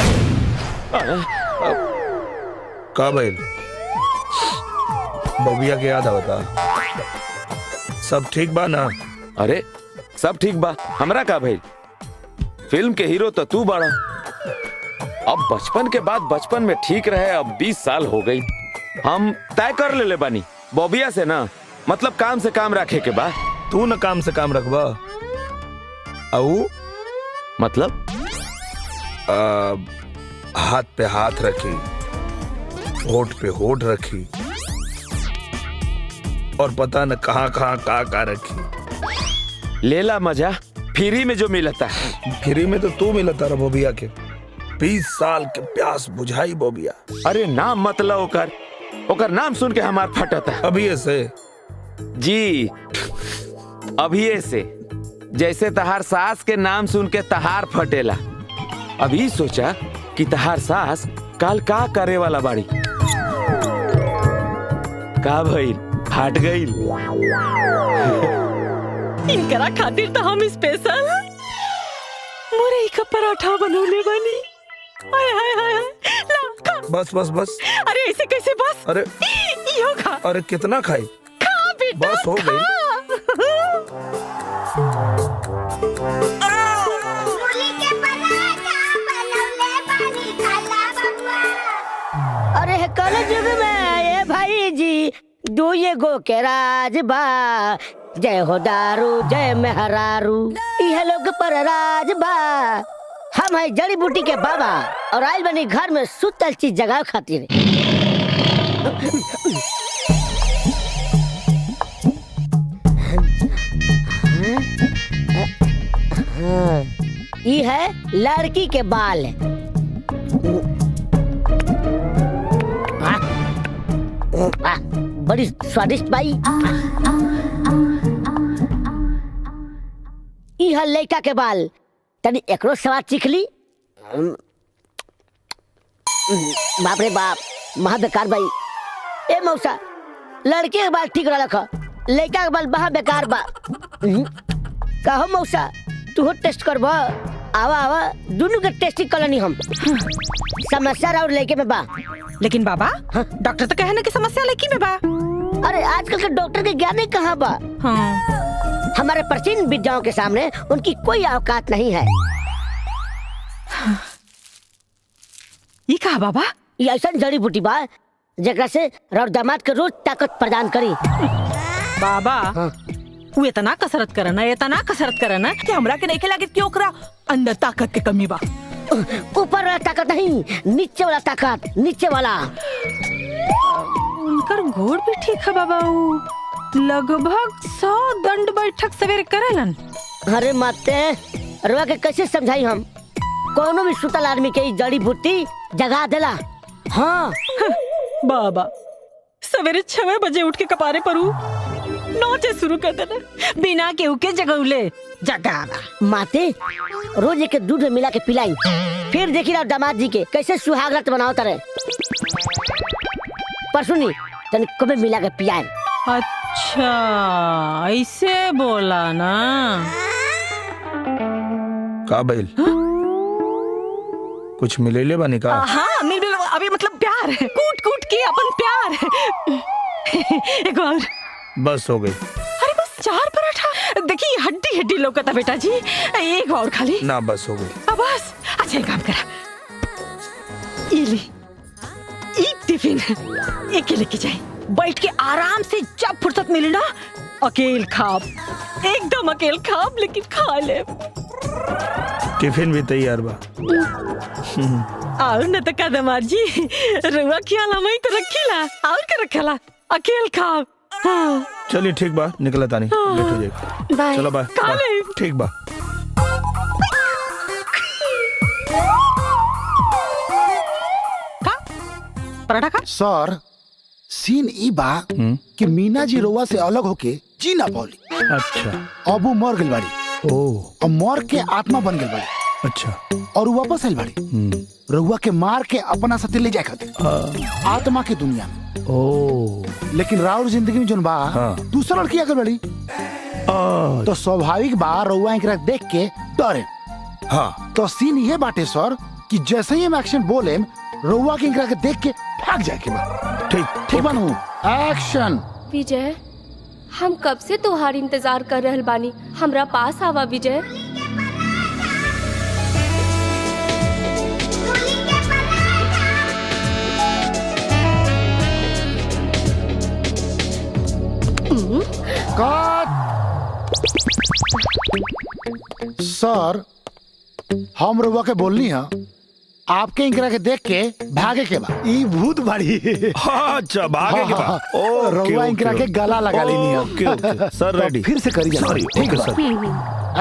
का भाई बॉबिया के याद आवता? सब ठीक बा ना? अरे सब ठीक बा, हमरा का भाई? फिल्म के हीरो तो तू बड़ा। अब बचपन के बाद बचपन में ठीक रहे, अब 20 साल हो गई। हम तय कर ले बानी बॉबिया से ना, मतलब काम से काम रखे के बाद। तू न काम से काम रखबा, औ मतलब हाथ पे हाथ रखी, होठ पे होठ रखी, और पता न कहाँ कहाँ का रखी। लेला मजा फ्री में जो मिलता है। फ्री में तो तू मिलता रहा बोबिया के। 20 साल के प्यास बुझाई बोबिया। अरे नाम मतलब ओकर नाम सुन के हमार फटता। अभी ऐसे जी, अभी ऐसे जैसे तहार सास के नाम सुन के तहार फटेला। अभी सोचा कि तहार सास काल का करे वाला बाड़ी। का भइल, हट गई। इनकरा खातिर तो हम स्पेशल मुरई का पराठा बनौले बनी। हाय हाय हाय, ला खा। बस बस बस। अरे ऐसे कैसे बस? अरे यो खा। अरे कितना खाई? खा बेटा, बस हो गई। अरे कॉलेज में ये भाई जी दुए गो के राज बा, जय हो दारू जय मेहरारू, यह लोग पर राज बा। हम है जड़ी बूटी के बाबा और आइल बनी घर में सुतल चीज जगह खातिर। ये है लड़की के बाल। बड़ी स्वादिष्ट बाई। यह लड़का के बाल, तनी एकरो स्वाद चीख ली। बाप रे बाप, महा बेकार बाई। ए मौसा, लड़के के बाल ठीक रख, लड़का के बाल महा बेकार बा। कहो मौसा, तू टेस्ट करबा? आवा आवा, दोनों के टेस्टिंग कलनी हम। समस्या और लड़के में बा। लेकिन बाबा, डॉक्टर तो कहे ना कि समस्या लड़की में बा। अरे आजकल के डॉक्टर के ज्ञान ही कहाँ बा। हाँ। हमारे प्राचीन विद्याओं के सामने उनकी कोई औकात नहीं है। ये कहा बाबा? ये ऐसा जड़ी बूटी बा जगह से रौर दामाद के रोज ताकत प्रदान करी। बाबा, वो इतना कसरत करना कि हमरा के नहीं लगे कि ओकरा अंदर ताकत के कमी बा। ऊपर वाला ताकत नहीं, नीचे वाला ताकत, नीचे वाला। उनकर घोड़ भी ठीक है बाबा। लगभग 100 दंड बैठक सवेरे करेलन। अरे माते, रुआ के कैसे समझाई हम? कोनो भी सुतल आदमी के जड़ी बूटी जगा देला। हाँ बाबा, सवेरे 6 बजे उठ के कपारे परू नोचे शुरू कर देना बिना केहू के जगौले जगावा। माते रोज एक दूध में मिला के पिलाई, फिर देखी रहा दामाद जी के कैसे सुहागरात बनाओ तारे। पर सुनी तनी कबे मिला के पियाए। अच्छा ऐसे बोला ना। का बैल कुछ मिले बनी का? हाँ मिल अभी मतलब प्यार है, कूट कूट के अपन प्यार। एक और बस हो गई। अरे बस 4 पराठा, देखिए हड्डी हड्डी लौकता बेटा जी। एक और खाली ना बस हो गई। अब बस। अच्छा एक काम करा, इली टिफिन एक लेके जाए, बैठ के आराम से जब फुर्सत मिले ना अकेल खाब, एकदम अकेल खाब, लेकिन खा ले। टिफिन भी तैयार बा। और न तो कदमार जी रुआ खियाला मैं तो रखीला और क्या रखेला अकेल खाब। हाँ। चलिए ठीक बा, निकला तानी लेट हो जाएगी। बाय। चलो बाय। काले। ठीक बा। पराठा खा। सर सीन ई बा कि मीना जी रोवा से अलग होके जी ना पौली। अच्छा अब वो मर गई बाड़ी। और मर के आत्मा बन गई बाड़ी। अच्छा और वो वापस आई बाड़ी रउआ के मार के अपना साथे ले जाए खातिर आत्मा के दुनिया में। लेकिन राउर जिंदगी में जोन बा दूसरा लड़की आकर बड़ी, तो स्वाभाविक बा रउआ एकरा देख के डरे। हाँ तो सीन ये बाटे सर कि जैसे ही हम एक्शन बोले रउआ के एकरा के देख के भाग जाए के बा। ठीक बनू एक्शन। विजय हम कब से तोहार इंतजार कर रहल बानी, हमरा पास आवा विजय। सर हम रउआ के बोलनी है आपके इंकरा के देख के भागे के बा। ई भूत बाड़ी। अच्छा भागे के बा। रउआ इंकरा के गला लगा लेनी है। ओके सर रेडी। फिर से करिए। सॉरी ओके सर।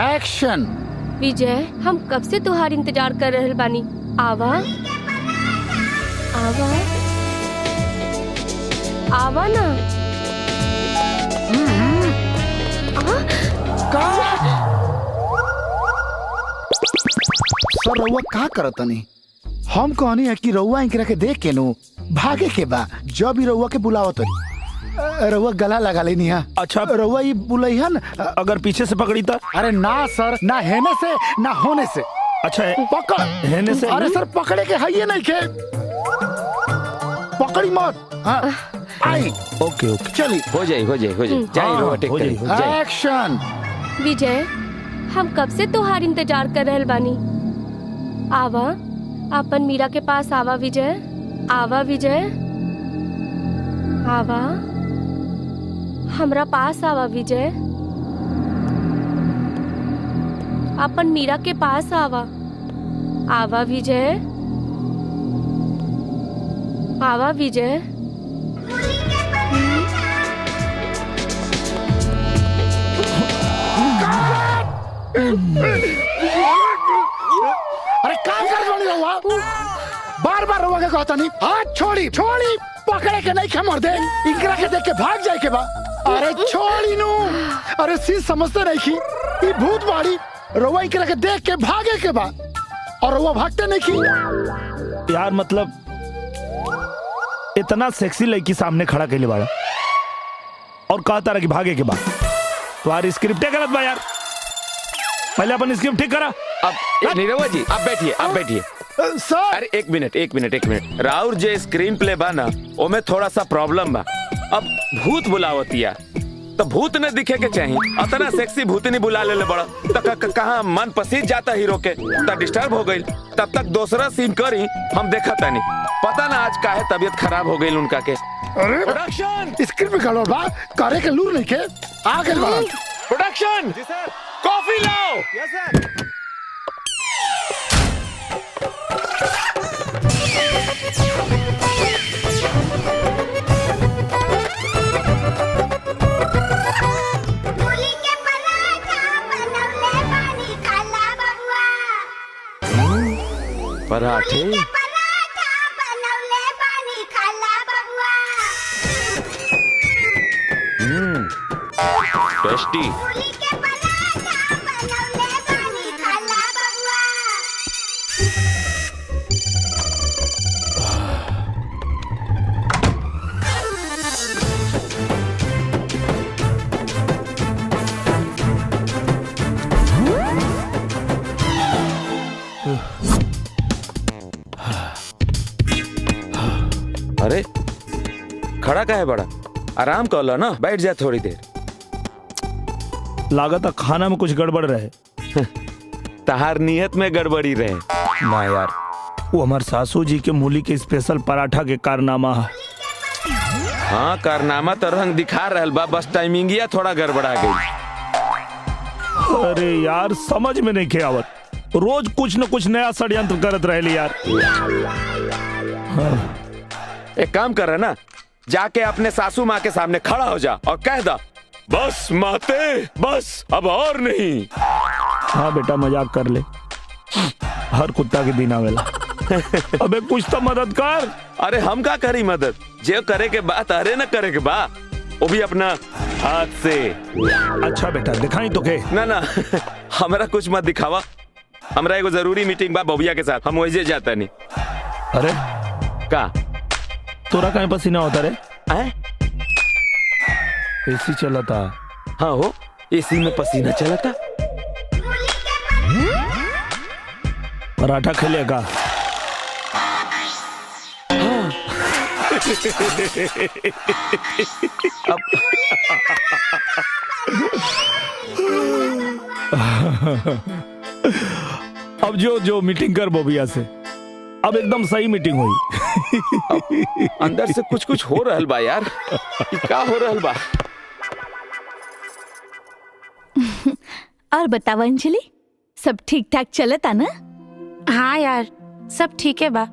एक्शन। विजय हम कब से तोहार इंतजार कर रहल बानी, आवा आवा आवा ना। सर रउआ का करतनी? हम कहनी है कि रउआ इंकरा के देख के नु भागे के बा। जब ही रउआ के बुलावत रउआ गला लगा लेनी है। अच्छा रउआ ये बुलैहन अगर पीछे से पकड़ी था? अरे ना सर, ना हेने से ना होने से। अच्छा पकड़ हेने से? अरे सर पकड़े के है ये नहीं के, पकड़ी मत। हाँ आई। ओके ओके चली हो जाए जाए रउआ टेक करी। एक्शन। विजय हम कब से तोहार इंतजार कर रहल बानी, आवा अपन मीरा के पास आवा विजय। आवा विजय आवा, हमरा पास आवा विजय। अपन मीरा के पास आवा। आवा विजय आवा विजय। अरे काम कर रउआ, बार बार रउआ के कहता नहीं। हाथ छोड़ी छोड़ी, पकड़े के नहीं खमर दे। इकरा के देख के भाग जाए के बा। अरे छोड़ी नु। अरे सी समझते नहीं की ई भूत बाड़ी। रउआ इकरा के देख के भागे के बा और रउआ भागते नहीं की। यार मतलब इतना सेक्सी लड़की सामने खड़ा के लिए बाड़ा और कहता रहा कि भागे के बाद। तुम्हारी स्क्रिप्ट गलत बा यार, पहले अपन स्क्रिप्ट ठीक करा। अब नीरवा जी आप बैठिए। सर अरे एक मिनट राउर जे स्क्रीन प्ले बा ना ओमे थोड़ा सा प्रॉब्लम बा। अब भूत बुलावतिया तो भूत न दिखे के चाहिए, अतना सेक्सी भूत नहीं बुला ले बड़ा तो कहाँ मन पसीज जाता हीरो के, तब डिस्टर्ब हो गई। तब तक दूसरा सीन करी हम देखा था नहीं, पता ना आज काहे तबीयत खराब हो गई उनका के। अरे प्रोडक्शन स्क्रिप्ट में गड़बड़ बा, करे के लूर नहीं के आगे बढ़ा। प्रोडक्शन कॉफी लाओ। यस सर। पराठे टेस्टी। अरे खड़ा का है बड़ा, आराम कर लो ना, बैठ जा थोड़ी देर। लागत खाना में कुछ गड़बड़ रहे। तहार नियत में गड़बड़ी रहे ना यार, वो हमारे सासू जी के मूली के स्पेशल पराठा के कारनामा है। हाँ कारनामा तो रंग दिखा रहल बा, बस टाइमिंगिया थोड़ा गड़बड़ा गई। अरे यार समझ में नहीं के आवत, रोज कुछ न कुछ नया षड्यंत्र करत रहली यार। हाँ। एक काम कर रहा ना, जाके अपने सासू माँ के सामने खड़ा हो जा और कह दा, बस माते बस, अब और नहीं। हाँ बेटा मजाक कर ले, हर कुत्ता के दिन आवेला। अबे कुछ तो मदद कर। अरे हम का करी मदद, जो करे के बात अरे न करे के बा, वो भी अपना हाथ से। अच्छा बेटा दिखाई तो के। ना ना हमरा कुछ मत दिखावा, हमरा एगो जरूरी मीटिंग बा बबिया के साथ, हम वही जाता नहीं। अरे का तोरा कहीं पसीना होता रे? एसी चला था। हाँ हो, एसी में पसीना चला था। पराठा खेलेगा? हाँ। अब जो मीटिंग कर बोबिया से, अब एकदम सही मीटिंग हुई। अंदर से कुछ हो रहल बा यार, क्या हो रहल बा? और बताओ अंजलि, सब ठीक ठाक चलता ना? हाँ यार सब ठीक है बा।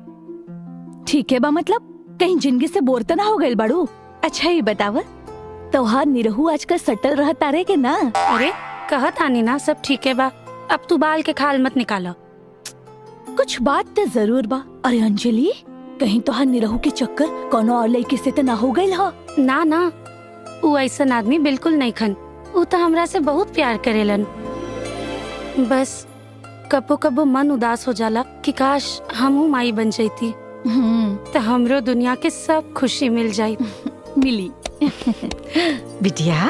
ठीक है बा मतलब कहीं जिंदगी से बोर तो ना हो गए बाड़ू? अच्छा ये बताव, तोहार निरहू आजकल सटल रहता रे के ना? अरे कहत आनी ना सब ठीक है बा, अब तू बाल के खाल मत निकालो। कुछ बात तो जरूर बा। अरे अंजलि, कहीं तोहार निरहू के चक्कर कोनो और लड़की से तो ना हो गइल ह? ना ना, वो ऐसा आदमी बिल्कुल नहीं खन, वो तो हमरा से बहुत प्यार करेलन। बस कबो कबो मन उदास हो जाला कि काश हमहू माई बन जाती, तो हमरो दुनिया के सब खुशी मिल जाई। मिली। बिटिया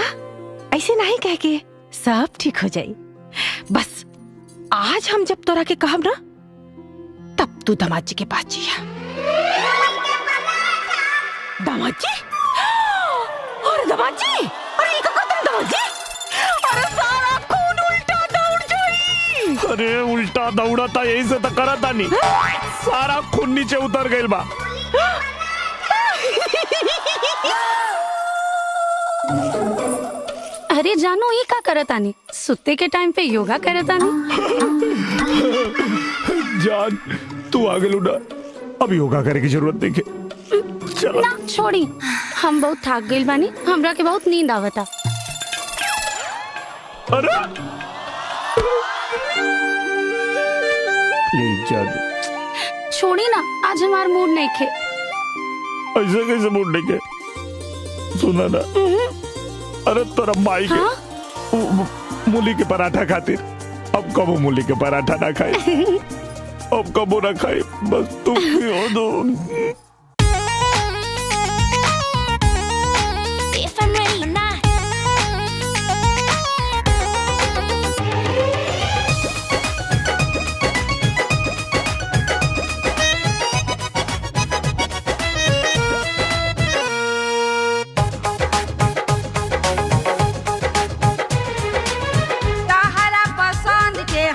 ऐसे नहीं कह के, सब ठीक हो जाई। बस आज हम जब तोरा के कहब ना, तब तू दामाद जी के पास जिया। दामाद जी? अरे दामाद जी, अरे ये का तुम दामाद जी? अरे सारा खून उल्टा दौड़ जाई। अरे उल्टा दौड़ा था, यही से तो करा था नहीं, सारा खून नीचे उतर गइल बा। अरे जानो ये का करत आनी, सुते के टाइम पे योगा करत आनी। जान तू आगे लुटा, अब योगा करे की जरूरत नहीं है। चलो ना छोड़ी, हम बहुत थक गइल बानी, हमरा के बहुत नींद आवता। अरे प्लीज जान छोड़ी ना, आज हमार मूड नहीं खे। ऐसे कैसे मूड नहीं के? सुना ना, अरे तोरा माई के मूली के पराठा खातिर अब कबो मूली के पराठा ना खाए, अब कबो ना खाए, बस तुम भी हो दो।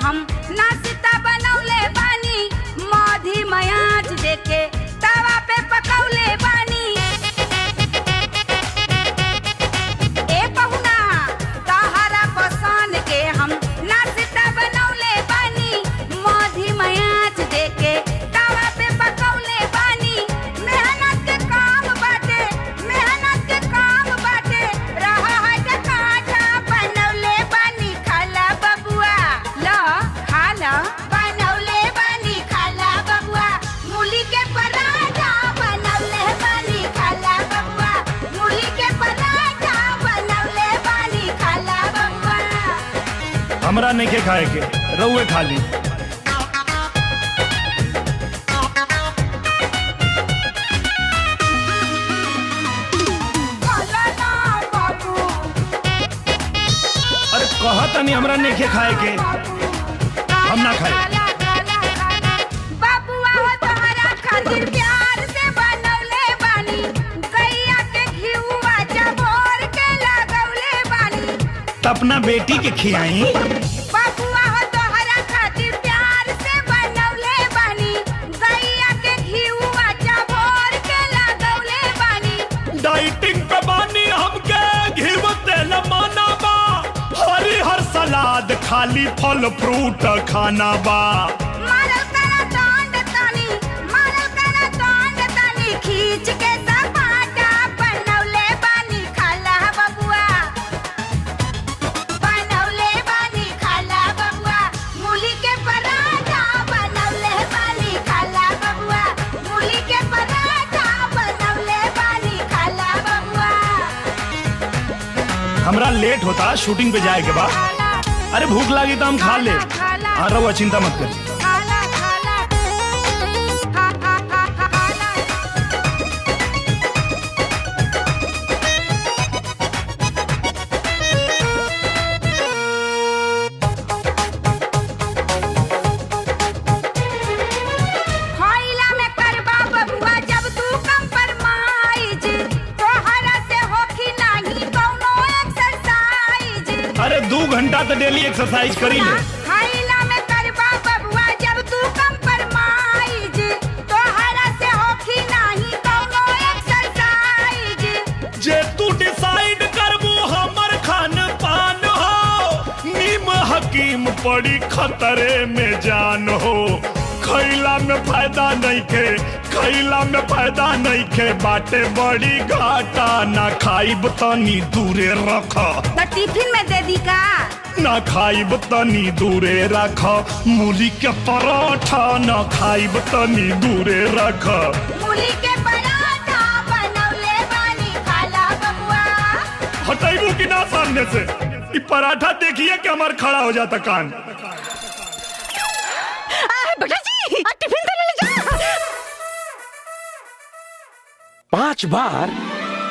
हम नाश्ता बनौले बानी, मधी मयाच देके तवा पे हमरा नहीं के खाए के, रउए खा ली। अरे कहा तनी हमरा नहीं के खाए के, हम ना खाए। बबुआ हो तोहरा खातिर प्यार से बनौले बानी, गैया के घिउवा चबोर के लगौले बानी। त अपना बेटी के खियाई। बबुआ हो तोहरा खातिर प्यार से बनौले बानी, गैया के घिउवा चबोर के लगौले बानी। डाइटिंग पे बानी हमके घिव तेल माना बा, हरी हर सलाद खाली फल फ्रूट खाना बा। मारल करा डांड तानी, मारल करा डांड तानी, खींच के सपाटा बनौले बानी, खाला बबुआ। बनौले बानी, खाला बबुआ। मूली के पराठा बनौले बानी, खाला बबुआ। मूली के पराठा बनौले बानी, खाला बबुआ। हमरा लेट होता शूटिंग पे जाए के बाद। अरे भूख लगी तो हम खा ले। हाँ रहुआ चिंता मत कर। खाला खाला खा खा खा खाला। खइला में करबा बबुआ जब तू कंप्रोमाइज, तोहरा से होखी नाही कौनो एक्सरसाइज। अरे 2 घंटा तो डेली एक्सरसाइज करी ले। खइला में करबा बबुआ जब तू कंप्रोमाइज, तोहरा से होखी नाही कौनो एक्सरसाइज। जे तू डिसाइड करबू हमर खान पान हो, नीम हकीम पड़ी खतरे में जान हो। खैला में फायदा नहीं के, खैला में फायदा नहीं के, बाटे बड़ी घाटा। ना खाइब तनी दूरे रख, त टिफिन में दे दी का? ना खाइब तनी दूरे रख। मूली के पराठा ना खाइब तनी दूरे रख। मूली के पराठा बनौले बानी, खाला बबुआ। हटाइबू कि ना सामने से? ई पराठा देखिए कि हमार खड़ा हो जाता कान। बेटा जी टिफिन तो ले जा। 5 बार?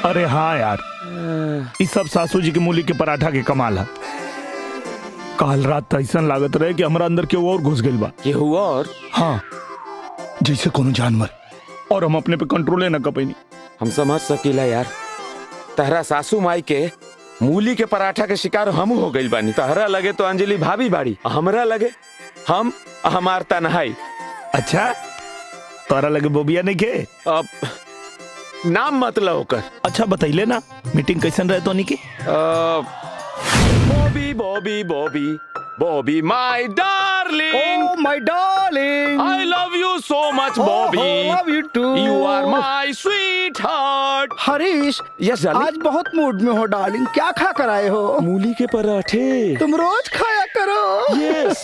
अरे हाँ यार, इस सब सासू जी के मूली के पराठा के कमाल है। काल रात तो ऐसा लागत रहे कि हमारा अंदर केहू और घुस गइल बा। केहू और? हाँ, जैसे कोनो जानवर, और हम अपने पे कंट्रोले न कर पैनी। हम समझ सकीला यार, तहरा सासू माई के मूली के पराठा के शिकार हम हो गइल बानी। तहरा लगे तो अंजलि भाभी बाड़ी, हमरा लगे हम हमार तन्हाई। अच्छा, तोरा लगे बोबिया नहीं के? अब नाम मतलब होकर। अच्छा बतैले ना मीटिंग कैसन रहे तो नहीं की? Bobby Bobby Bobby Bobby my darling, Oh my darling, I love you so much Bobby. love you too. You are my sweetheart. Harish, Yes darling. आज बहुत मूड में हो डार्लिंग, क्या खा कर आए हो? मूली के पराठे। तुम रोज खाया करो। Yes.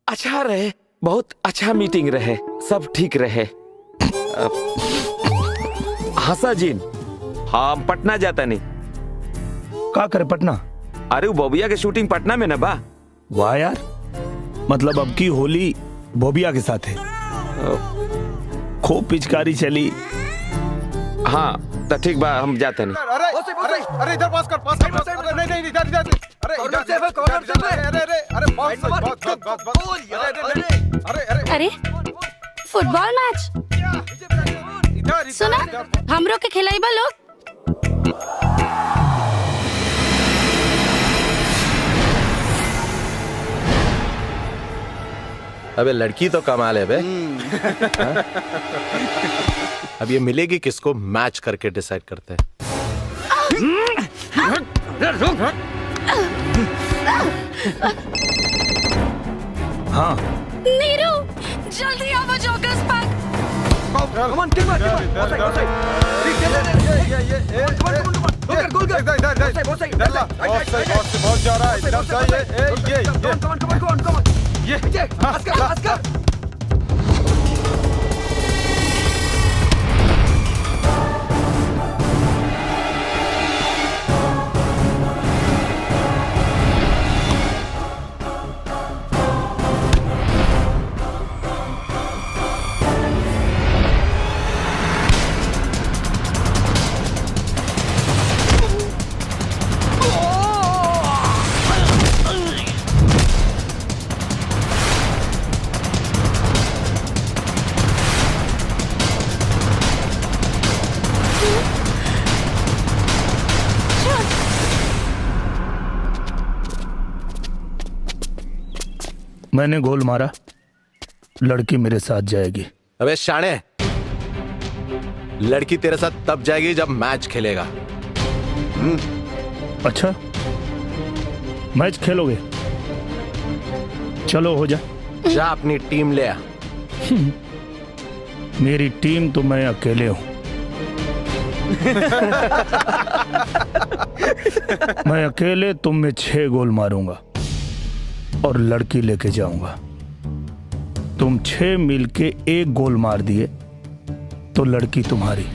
अच्छा रहे, बहुत अच्छा मीटिंग रहे, सब ठीक रहे। हंसा जीन, हम पटना जाता नहीं। का करे पटना? अरे वो बोबिया के शूटिंग पटना में ना बा। वाह यार, मतलब अब की होली बोबिया के साथ है। खूब पिचकारी चली। हाँ तो ठीक बा, हम जाते नहीं। अरे इधर पास कर, पास कर। नहीं नहीं इधर इधर। अरे इधर से अरे अरे अरे अरे फुटबॉल मैच सुना, हमरो के खिलाइबा लोग। अबे लड़की तो कमाल है बे। अब ये मिलेगी किसको, मैच करके डिसाइड करते हैं। हाँ नीरू, जल्दी आओ जॉगर्स पार्क। मैंने गोल मारा, लड़की मेरे साथ जाएगी। अबे शाणे, लड़की तेरे साथ तब जाएगी जब मैच खेलेगा। अच्छा, मैच खेलोगे? चलो हो जा। जा अपनी टीम ले आ। मेरी टीम तो मैं अकेले हूं। मैं अकेले तुम में 6 गोल मारूंगा और लड़की लेके जाऊंगा। तुम 6 मिलके 1 गोल मार दिए तो लड़की तुम्हारी।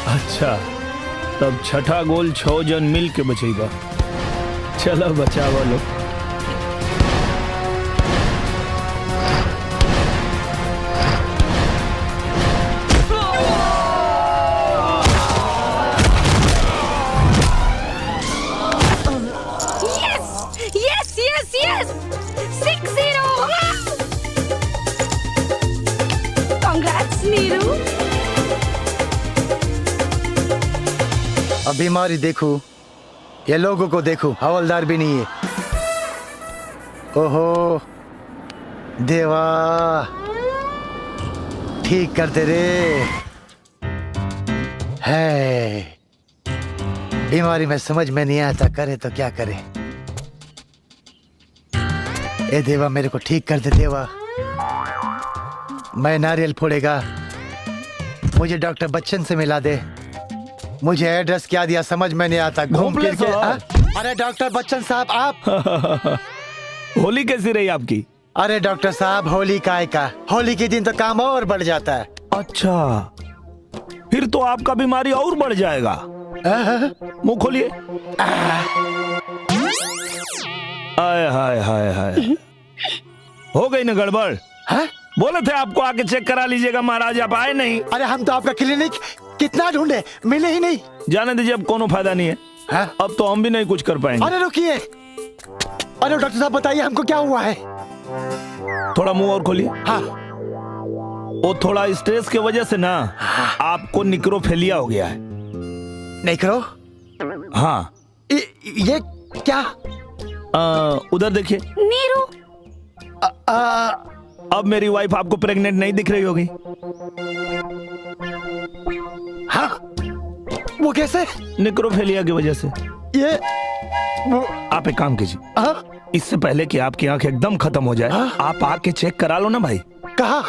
अच्छा, तब छठा गोल 6 जन मिल के बचेगा। चलो बचावा लो। Yes! 6-0! Congrats, नीरू। अब बीमारी देखो, ये लोगों को देखो, हवलदार भी नहीं है। ओहो देवा, ठीक करते रे। है बीमारी में समझ में नहीं आता, करे तो क्या करे। ए देवा, मेरे को ठीक कर दे देवा। मैं नारियल फोड़ेगा, मुझे डॉक्टर बच्चन से मिला दे। मुझे एड्रेस क्या दिया समझ में नहीं आता, घूम फिर के। अरे डॉक्टर बच्चन साहब, आप होली कैसी रही आपकी? अरे डॉक्टर साहब, होली काय का, होली के दिन तो काम और बढ़ जाता है। अच्छा, फिर तो आपका बीमारी और बढ़ जाएगा। मुंह खोलिए। हाय हाय हाय हाय, हो गई ना गड़बड़? बोले थे आपको आके चेक करा लीजिएगा महाराज, आप आए नहीं। अरे हम तो आपका क्लिनिक कितना ढूंढे, मिले ही नहीं। जाने दीजिए, अब कोनो फायदा नहीं है। अब तो हम भी नहीं कुछ कर पाएंगे। अरे रुकिए, अरे डॉक्टर साहब बताइए हमको क्या हुआ है। थोड़ा मुंह और खोलिए। हाँ, वो थोड़ा स्ट्रेस की वजह से ना आपको निक्रोफेलिया हो गया है। निक्रो? हाँ। ये क्या? उधर देखिए। नीरू, अब मेरी वाइफ आपको प्रेग्नेंट नहीं दिख रही होगी। हाँ, वो कैसे? निक्रोफेलिया की वजह से। ये आप एक काम कीजिए, इससे पहले कि आपकी आंख एकदम खत्म हो जाए, आप आके चेक करा लो ना भाई। कहाँ?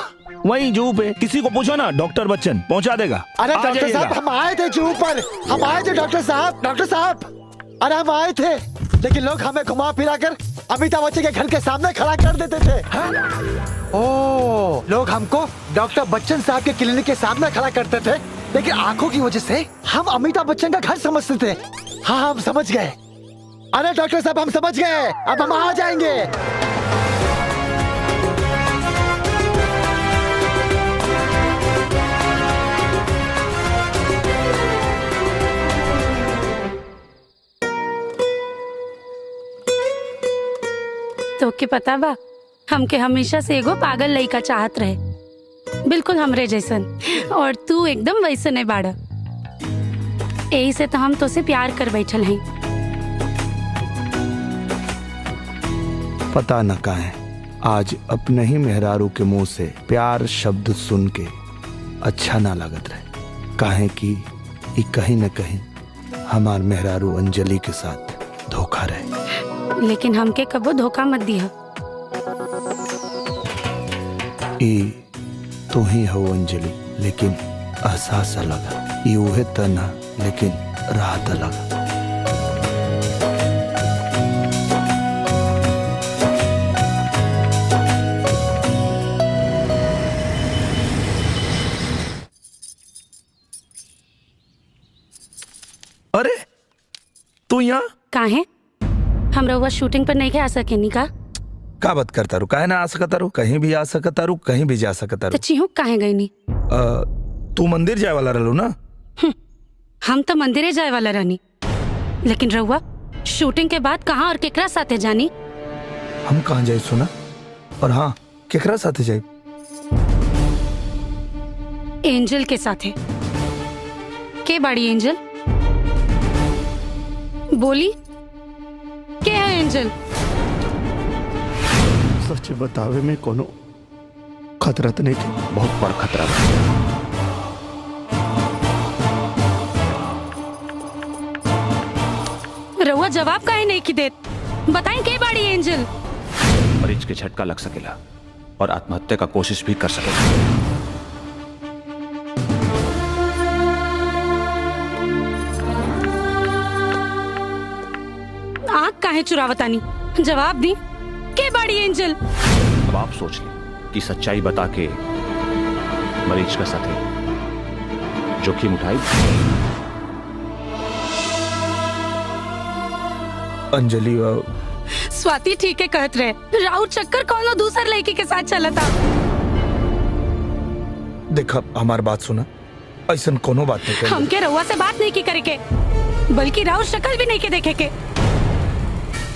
वहीं जू पे, किसी को पूछो ना, डॉक्टर बच्चन पहुंचा देगा। अरे डॉक्टर साहब, हम आए थे जू पर, हम आए थे डॉक्टर साहब। अरे हम आए थे, लेकिन लोग हमें घुमा फिरा कर अमिताभ बच्चन के घर के सामने खड़ा कर देते थे। हाँ? ओ, लोग हमको डॉक्टर बच्चन साहब के क्लिनिक के सामने खड़ा करते थे, लेकिन आंखों की वजह से हम अमिताभ बच्चन का घर समझते थे। हाँ, हम समझ गए। अरे डॉक्टर साहब, हम समझ गए, अब हम आ जाएंगे। तो के पता बा, हमके हमेशा से एगो पागल लइका चाहत रहे, बिल्कुल हमरे जैसन, और तू एकदम वैसे नहीं बाड़ा। यही से तो हम तो से प्यार कर बैठल हैं। पता न काहे आज अपने ही मेहरारू के मुंह से प्यार शब्द सुन के अच्छा ना लगत रहे, काहे कि ई कहीं न कहीं हमार मेहरारू अंजलि के साथ धोखा रहे। लेकिन हमके कबो धोखा मत दिया। ई तू ही हो अंजलि, लेकिन एहसास अलग। ई उहे तना, लेकिन राहत अलग। अरे तू यहाँ काहे? हम रउआ शूटिंग पर नहीं के आ सके नी का? का बात करता रू? काहे ना आ सकता रू? कहीं भी आ सकता रू, कहीं भी जा सकता तो रू। चिहुक काहे गई नी? तू मंदिर जाए वाला रहलू ना? हम तो मंदिरे जाए वाला रहनी, लेकिन रउआ शूटिंग के बाद कहाँ और केकरा साथे जानी? हम कहाँ जाए सुना? और हाँ, केकरा साथे जाए? एंजल के साथे। के बाड़ी एंजल? बोली के है एंजल? सच बतावे में कोनो खतरा तो नहीं थी? बहुत बड़ा खतरा बा। रउआ जवाब काहे नहीं की देत? बताएं के बाड़ी एंजल? मरीज के झटका लग सकेला और आत्महत्या का कोशिश भी कर सकेला। आँख काहे चुरावतानी? जवाब दी, के बाड़ी एंजल? अब आप सोच लें कि सच्चाई बता के मरीज का साथे जोखिम उठाई। अंजलि स्वाति ठीक है कहत रहे, राउर चक्कर कौनो दूसर लड़की के साथ चला था। देखा, हमार बात सुना, ऐसा कोनो बात नहीं कर। हमके रउआ से बात नहीं की करे के, बल्कि राउर शक्ल भी नहीं के देखे के।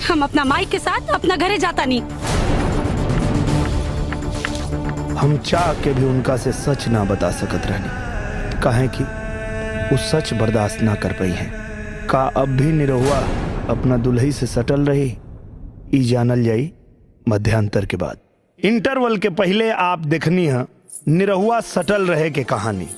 हम अपना माई के साथ अपना घरे जाता नहीं। हम चाह के भी उनका से सच ना बता सकत रहनी, काहे कि वो सच बर्दाश्त ना कर पाई है। का अब भी निरहुआ अपना दुल्ही से सटल रही? ई जानल जाई मध्यांतर के बाद। इंटरवल के पहले आप देखनी है निरहुआ सटल रहे के कहानी,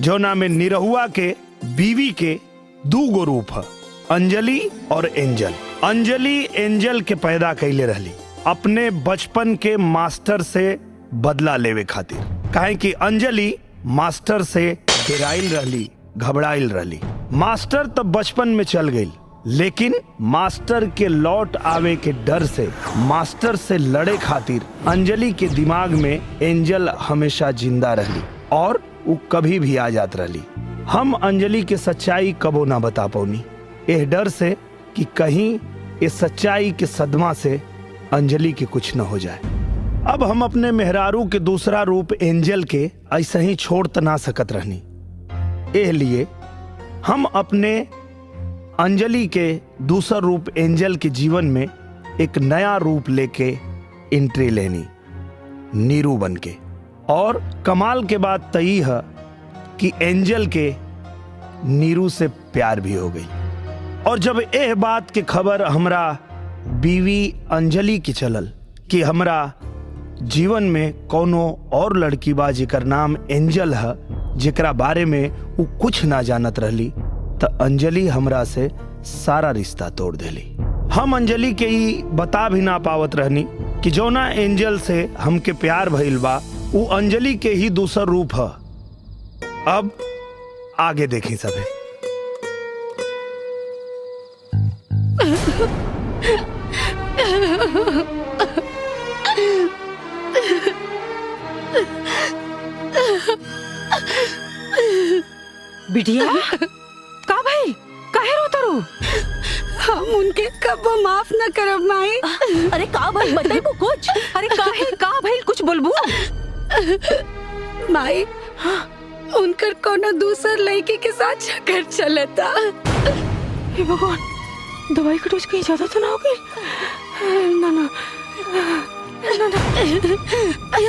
जो नाम में निरहुआ के बीवी के दू गो रूप है, अंजलि और एंजल। अंजलि एंजल के पैदा कैले रहली अपने बचपन के मास्टर से बदला लेवे खातिर, काहे कि अंजलि मास्टर से डेराइल रहली, घबराइल रहली। मास्टर तब बचपन में चल गई, लेकिन मास्टर के लौट आवे के डर से मास्टर से लड़े खातिर अंजलि के दिमाग में एंजल हमेशा जिंदा रहली और वो कभी भी आ जात रहली। हम अंजलि के सच्चाई कबो ना बता पौनी, एह डर से कि कहीं इस सच्चाई के सदमा से अंजलि के कुछ न हो जाए। अब हम अपने मेहरारू के दूसरा रूप एंजल के ऐसे ही छोड़ त ना सकत रहनी, एह लिए हम अपने अंजलि के दूसरा रूप एंजल के जीवन में एक नया रूप लेके एंट्री लेनी, नीरू बन के। और कमाल के बात तई है कि एंजल के नीरू से प्यार भी हो गई। और जब यह बात के खबर हमरा बीवी अंजलि की चलल कि हमरा जीवन में कोनो और लड़की बा जेकर नाम एंजल है, जेकरा बारे में वो कुछ ना जानत रहली, तो अंजलि हमरा से सारा रिश्ता तोड़ देली। हम अंजलि के ही बता भी ना पावत रहनी कि जौना एंजल से हमके प्यार भइल बा वो अंजलि के ही दूसर रूप है। अब आगे देखी सबे। बिटिया का भाई काहे रोता रू? हम उनके कब माफ न करब माई। अरे का भाई बताइबो कुछ? अरे काहे का भाई कुछ बोलबू? माई उनकर कोनो दूसर लड़की के साथ चक्कर चलता। हे भगवान दवाई की डोज कहीं ज्यादा तो ना हो गई? ना ना ना ना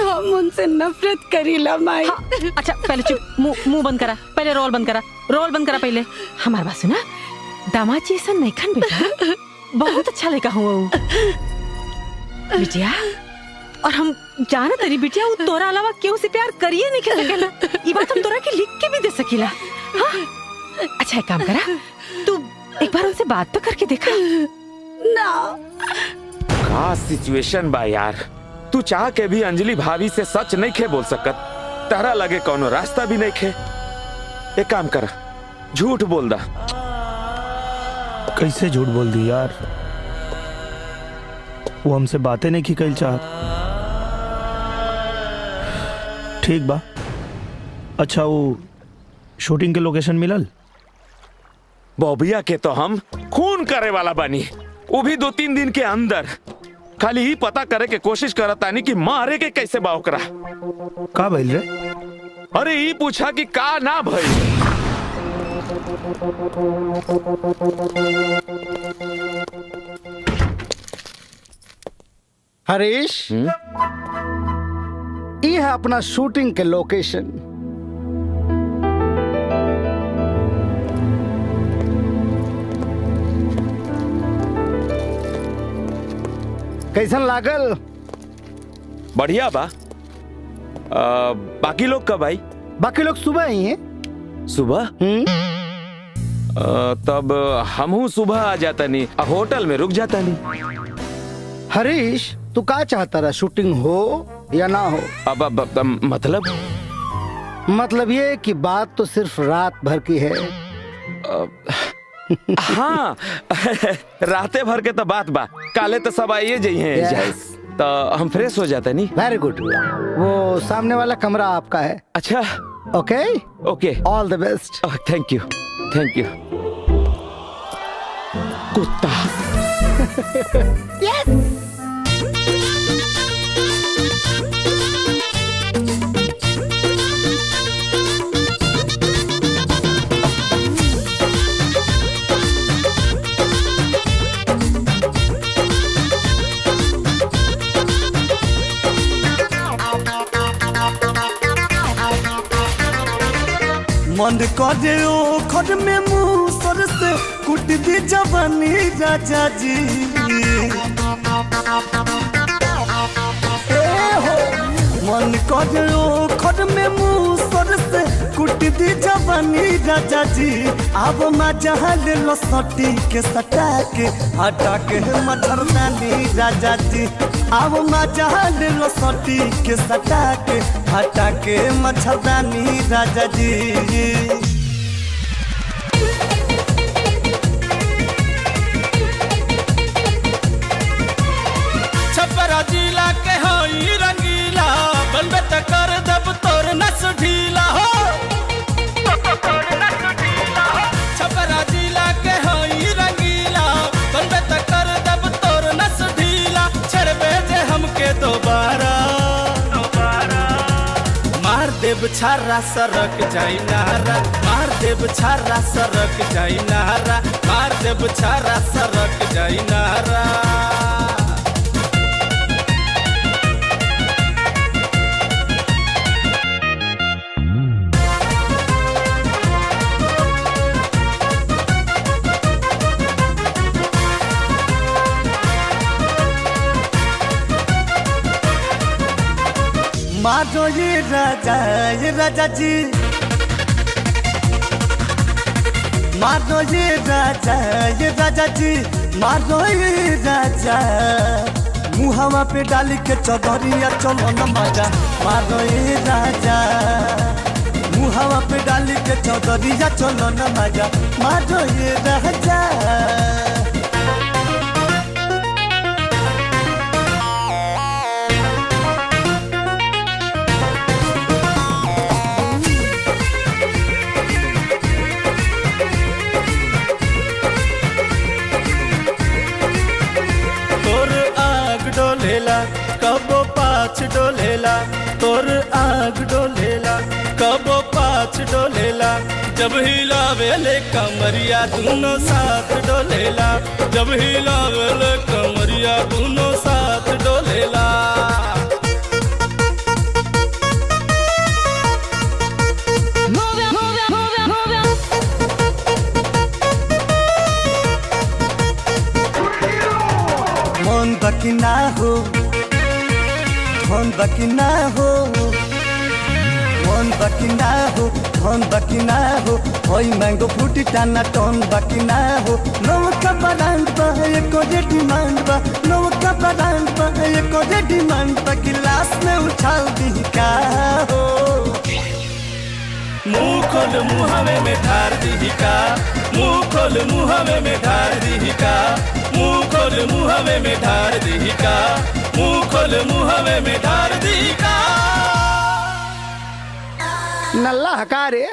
हम उनसे नफरत करीला माई। हाँ, अच्छा पहले चुप मुंह बंद करा, पहले रोल बंद करा पहले। हमारी बात सुना, दामाद जी ऐसा नहीं खान बेटा, बहुत अच्छा लड़का हुआ वो बिटिया। और हम जाना तेरी बिटिया वो तोरा अलावा केहू से प्यार करिए नहीं कर सकेला। ये बात हम तोरा के लिख के भी दे सकीला। हाँ अच्छा एक काम करा, तू एक बार उनसे बात तो करके देखा ना। का सिचुएशन बा यार, तू चाह के भी अंजलि भाभी से सच नहीं खे बोल सकत। तारा लगे कोनो रास्ता भी नहीं खे। एक काम कर, झूठ बोल दा। कैसे झूठ बोल दी यार? वो हमसे बातें नहीं की कल चाहत। ठीक बा। अच्छा वो शूटिंग के लोकेशन मिलल? बॉबिया के तो हम खून करे वाला बनी, वो भी 2-3 दिन के अंदर। खाली ही पता करे के कोशिश करतानी कि मारे के कैसे बा ओकरा। का भइल रे? अरे ये पूछा कि का ना भइल। हरीश, ये है अपना शूटिंग के लोकेशन। कैसन लागल? बढ़िया बा। बाकी लोग कब आई? बाकी लोग सुबह ही हैं। सुबह? तब हमहू सुबह आ जाता नहीं, होटल में रुक जाता नहीं। हरीश तू का चाहता रहा, शूटिंग हो या ना हो? अब मतलब ये कि बात तो सिर्फ रात भर की है। हाँ राते भर के तो बात बा, काले तो सब आइए जाइए। Yes. तो हम फ्रेश हो जाते नहीं। Very good. वो सामने वाला कमरा आपका है। अच्छा okay okay, all the best. Thank you thank you. कुत्ता। यस मन करे ओ खड में मुंह सर से कुट दी जवानी राजा जी। ए हो मन करे ओ खड में मुंह सर से कुट दी जवानी राजा जी। अब मजा ले लो सटी के सटा के हटा के मच्छरदानी राजा जी। अब मजा ले लो सटी के सटा के हटा के मच्छरदानी राजा जी। छपरा जिला के होई रंगीला, बनबे त कर दब तोर नस ढीला हो। छपरा जिला के होई रंगीला, बनबे त कर दब तोर नस ढीला। छड़बे जे हमके दोबारा मार देव छारा सरक जाई नारा। मार देव छारा सरक जाई नारा। मार देव छारा सरक जाई नारा। मारो ये राजा जी। मारो ये राजा जी। मारो ये राजा। मुहावा पे डाली के चौधरिया चलो न मजा। मारो ये राजा। मुहावा पे डाली के चौधरिया चलो न मजा। मारो ये राजा। डोलेला तोर आग डोलेला कबो पाछ डोलेला जब हिलावेले कमरिया दोनों साथ डोलेला जब हिलावेले कमरिया दोनों साथ डोलेला मन बाकी ना हो मन बाकी ना हो मन बाकी ना हो मन बाकी ना हो होई मैंगो फ्रूटी टाना टोन बाकी ना हो नौका ब्रांड बा एको जे डिमांड बा नौका ब्रांड बा एको जे डिमांड बा गिलास में उछाल दी का हो मुंह खोल मुहावे में ढार दी का मुंह खोल मुहावे में ढार दी का मुंह खोल मुहावे में ढार दी का मुंह खोल मुहावे में ढार दी का नल्ला हकारे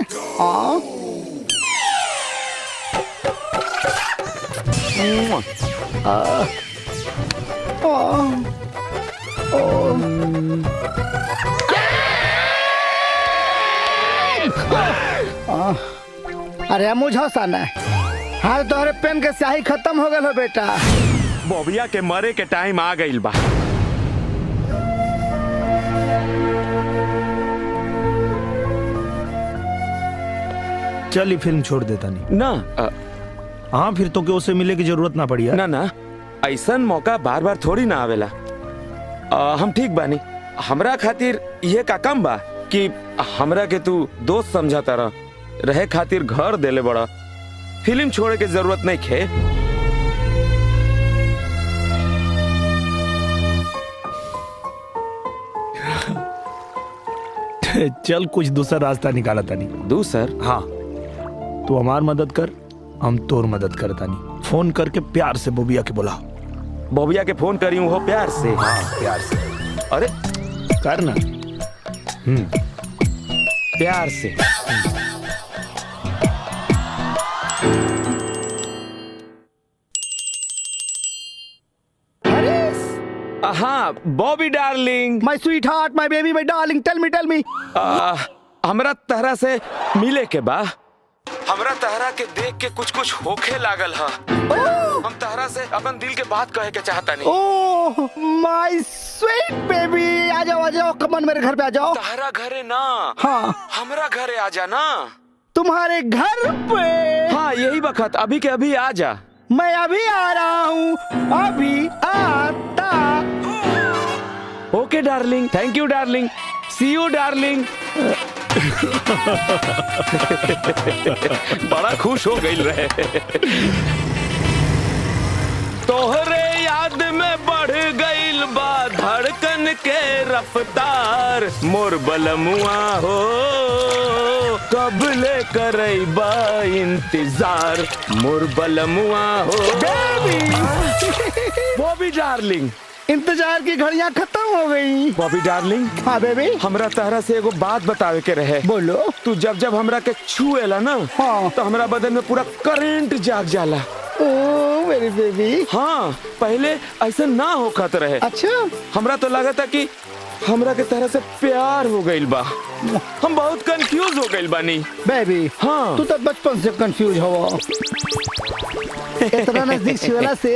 अरे मुझे सन हाल तोहरे पेन के स्याही खत्म हो गल हो बेटा बॉबिया के मरे के टाइम आ गइल बा चल ये फिल्म छोड़ देता नहीं ना हाँ फिर तो के उससे मिले की जरूरत ना पड़ी ना ना ऐसा मौका बार बार थोड़ी ना आवेला हम ठीक बानी हमरा खातिर ये का कम बा कि हमरा के तू दोस्त समझाता रहे खातिर घर देले बड़ा फिल्म छोड़े के जरूरत नहीं खे चल कुछ दूसरा रास्ता निकाला तानी दूसर हाँ तू हमार मदद कर हम तोर मदद कर तानी फोन करके प्यार से बोबिया के बुला बॉबिया के फोन करी हो प्यार से हाँ प्यार से अरे करना प्यार से हाँ बॉबी डार्लिंग माय स्वीट हार्ट माय बेबी माय डार्लिंग टेल मी हमरा तहरा से मिले के बा हमरा तहरा के देख के कुछ कुछ होखे लागल हा हम तहरा से अपन दिल के बात कहे के चाहता नहीं ओह माय स्वीट बेबी आ जाओ कमन मेरे घर पे आ जाओ तहरा घरे ना हाँ हमरा घरे आ जा ना तुम्हारे घर पे हाँ यही वक्त अभी के अभी आ जा मैं अभी आ रहा हूँ अभी आता okay darling thank you darling see you darling बड़ा खुश हो गई रहे तोहरे याद में बढ़ गईल बा धड़कन के रफ्तार मोर बलमुआ हो कब ले करैबा इंतजार मोर बलमुआ हो बॉबी डार्लिंग इंतजार की घड़ियां खत्म हो गई बॉबी डार्लिंग हाँ बेबी हमरा तहरा से एगो बात बतावे के रहे बोलो तू जब जब हमरा के छुएला ना हाँ तो हमरा बदन में पूरा करंट जाग जाला ओ मेरी बेबी हाँ पहले ऐसा ना होखत रहे अच्छा हमरा तो लगा था कि हमरा के तरह से प्यार हो गइल बा हम बहुत कंफ्यूज हो गइल बानी बेबी हाँ तू तो बचपन से कंफ्यूज हो इतना नजदीक छिवला से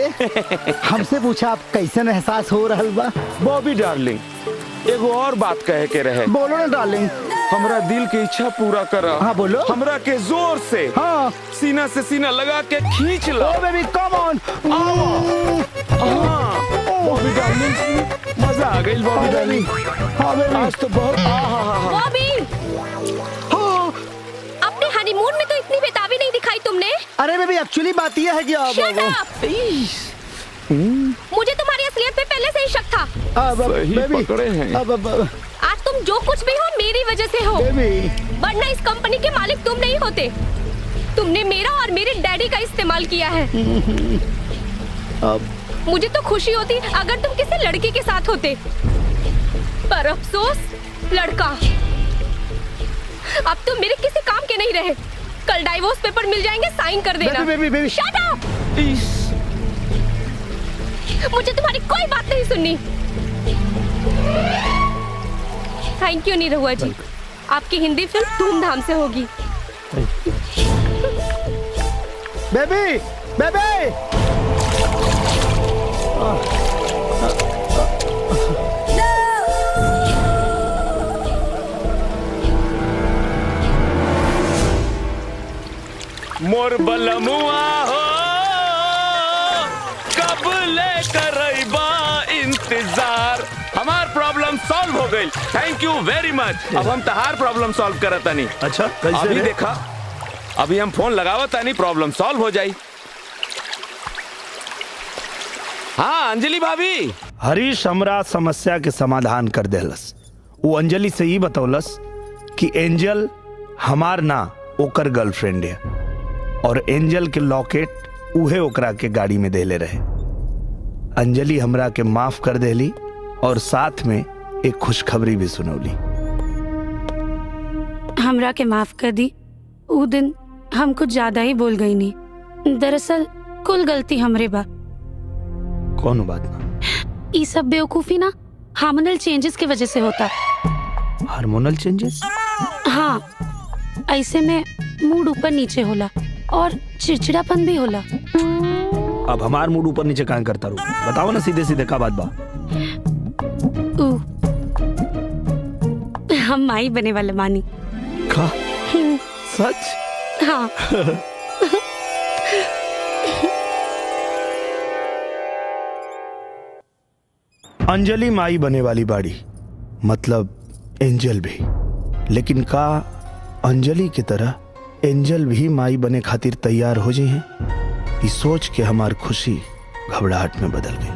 हमसे पूछा आप कैसन एहसास हो रहल बा बॉबी डार्लिंग एगो और बात कहे के रहे बोलो ना डार्लिंग हमरा दिल की इच्छा पूरा करा हाँ बोलो हमरा के जोर से हाँ सीना से सीना लगा के खींच लो ओ बेबी कम ऑन हाँ बॉबी डार्लिंग मजा आ गई बॉबी डार्लिंग हाँ बेबी आज तो बहुत बॉबी अपने हनीमून में तो इतनी बेताबी नहीं दिखाई तुमने अरे बेबी एक्चुअली बात यह है कि Shut up! मुझे तुम्हारी असलियत पे पहले से ही शक था सही पकड़े हैं आज तुम जो कुछ भी हो मेरी वजह से हो वरना इस कंपनी के मालिक तुम नहीं होते तुमने मेरा और मेरे डैडी का इस्तेमाल किया है मुझे तो खुशी होती अगर तुम किसी लड़की के साथ होते पर अफसोस लड़का अब तुम मेरे किसी काम के नहीं रहे कल डाइवोर्स पेपर मिल जाएंगे साइन कर देना बेबी शट अप मुझे तुम्हारी कोई बात नहीं सुननी थैंक यू निरहुआ जी, आपकी हिंदी फिल्म धूमधाम से होगी। बेबी बेबी मोर बलमुआ हो कब ले करैबा इंतजार। हमार प्रॉब्लम सॉल्व हो गई, थैंक यू वेरी मच। अब हम तहार प्रॉब्लम सॉल्व करत तानी। अच्छा कैसे अभी रे? देखा, अभी हम फोन लगावत तानी, प्रॉब्लम सॉल्व हो जाई। हाँ अंजलि भाभी। हरीश हमरा समस्या के समाधान कर देलस। वो अंजलि से ही बतौलस कि एंजल हमार ना ओकर गर्लफ्रेंड है और एंजल के लॉकेट उहे ओकरा के गाड़ी में देले रहे। अंजलि हमरा के माफ कर देली और साथ में एक खुशखबरी भी सुनौली। हमरा के माफ कर दी। उ दिन हम कुछ ज्यादा ही बोल गई नहीं। दरअसल कुल गलती हमरे बा। कौन बात ना? ये सब बेवकूफी ना हार्मोनल चेंजेस की वजह से होता। Hormonal changes? हाँ, ऐसे में मूड ऊपर नीचे होला और चिड़चिड़ापन भी होला। अब हमार मूड ऊपर नीचे काहे करता रू? बताओ ना सीधे सीधे का बात बा। हम माई बने वाले मानी। का? सच? हाँ। अंजलि माई बने वाली बाड़ी, मतलब एंजल भी। लेकिन का अंजलि की तरह एंजल भी माई बने खातिर तैयार हो जाए हैं? ये सोच के हमार खुशी घबराहट में बदल गई।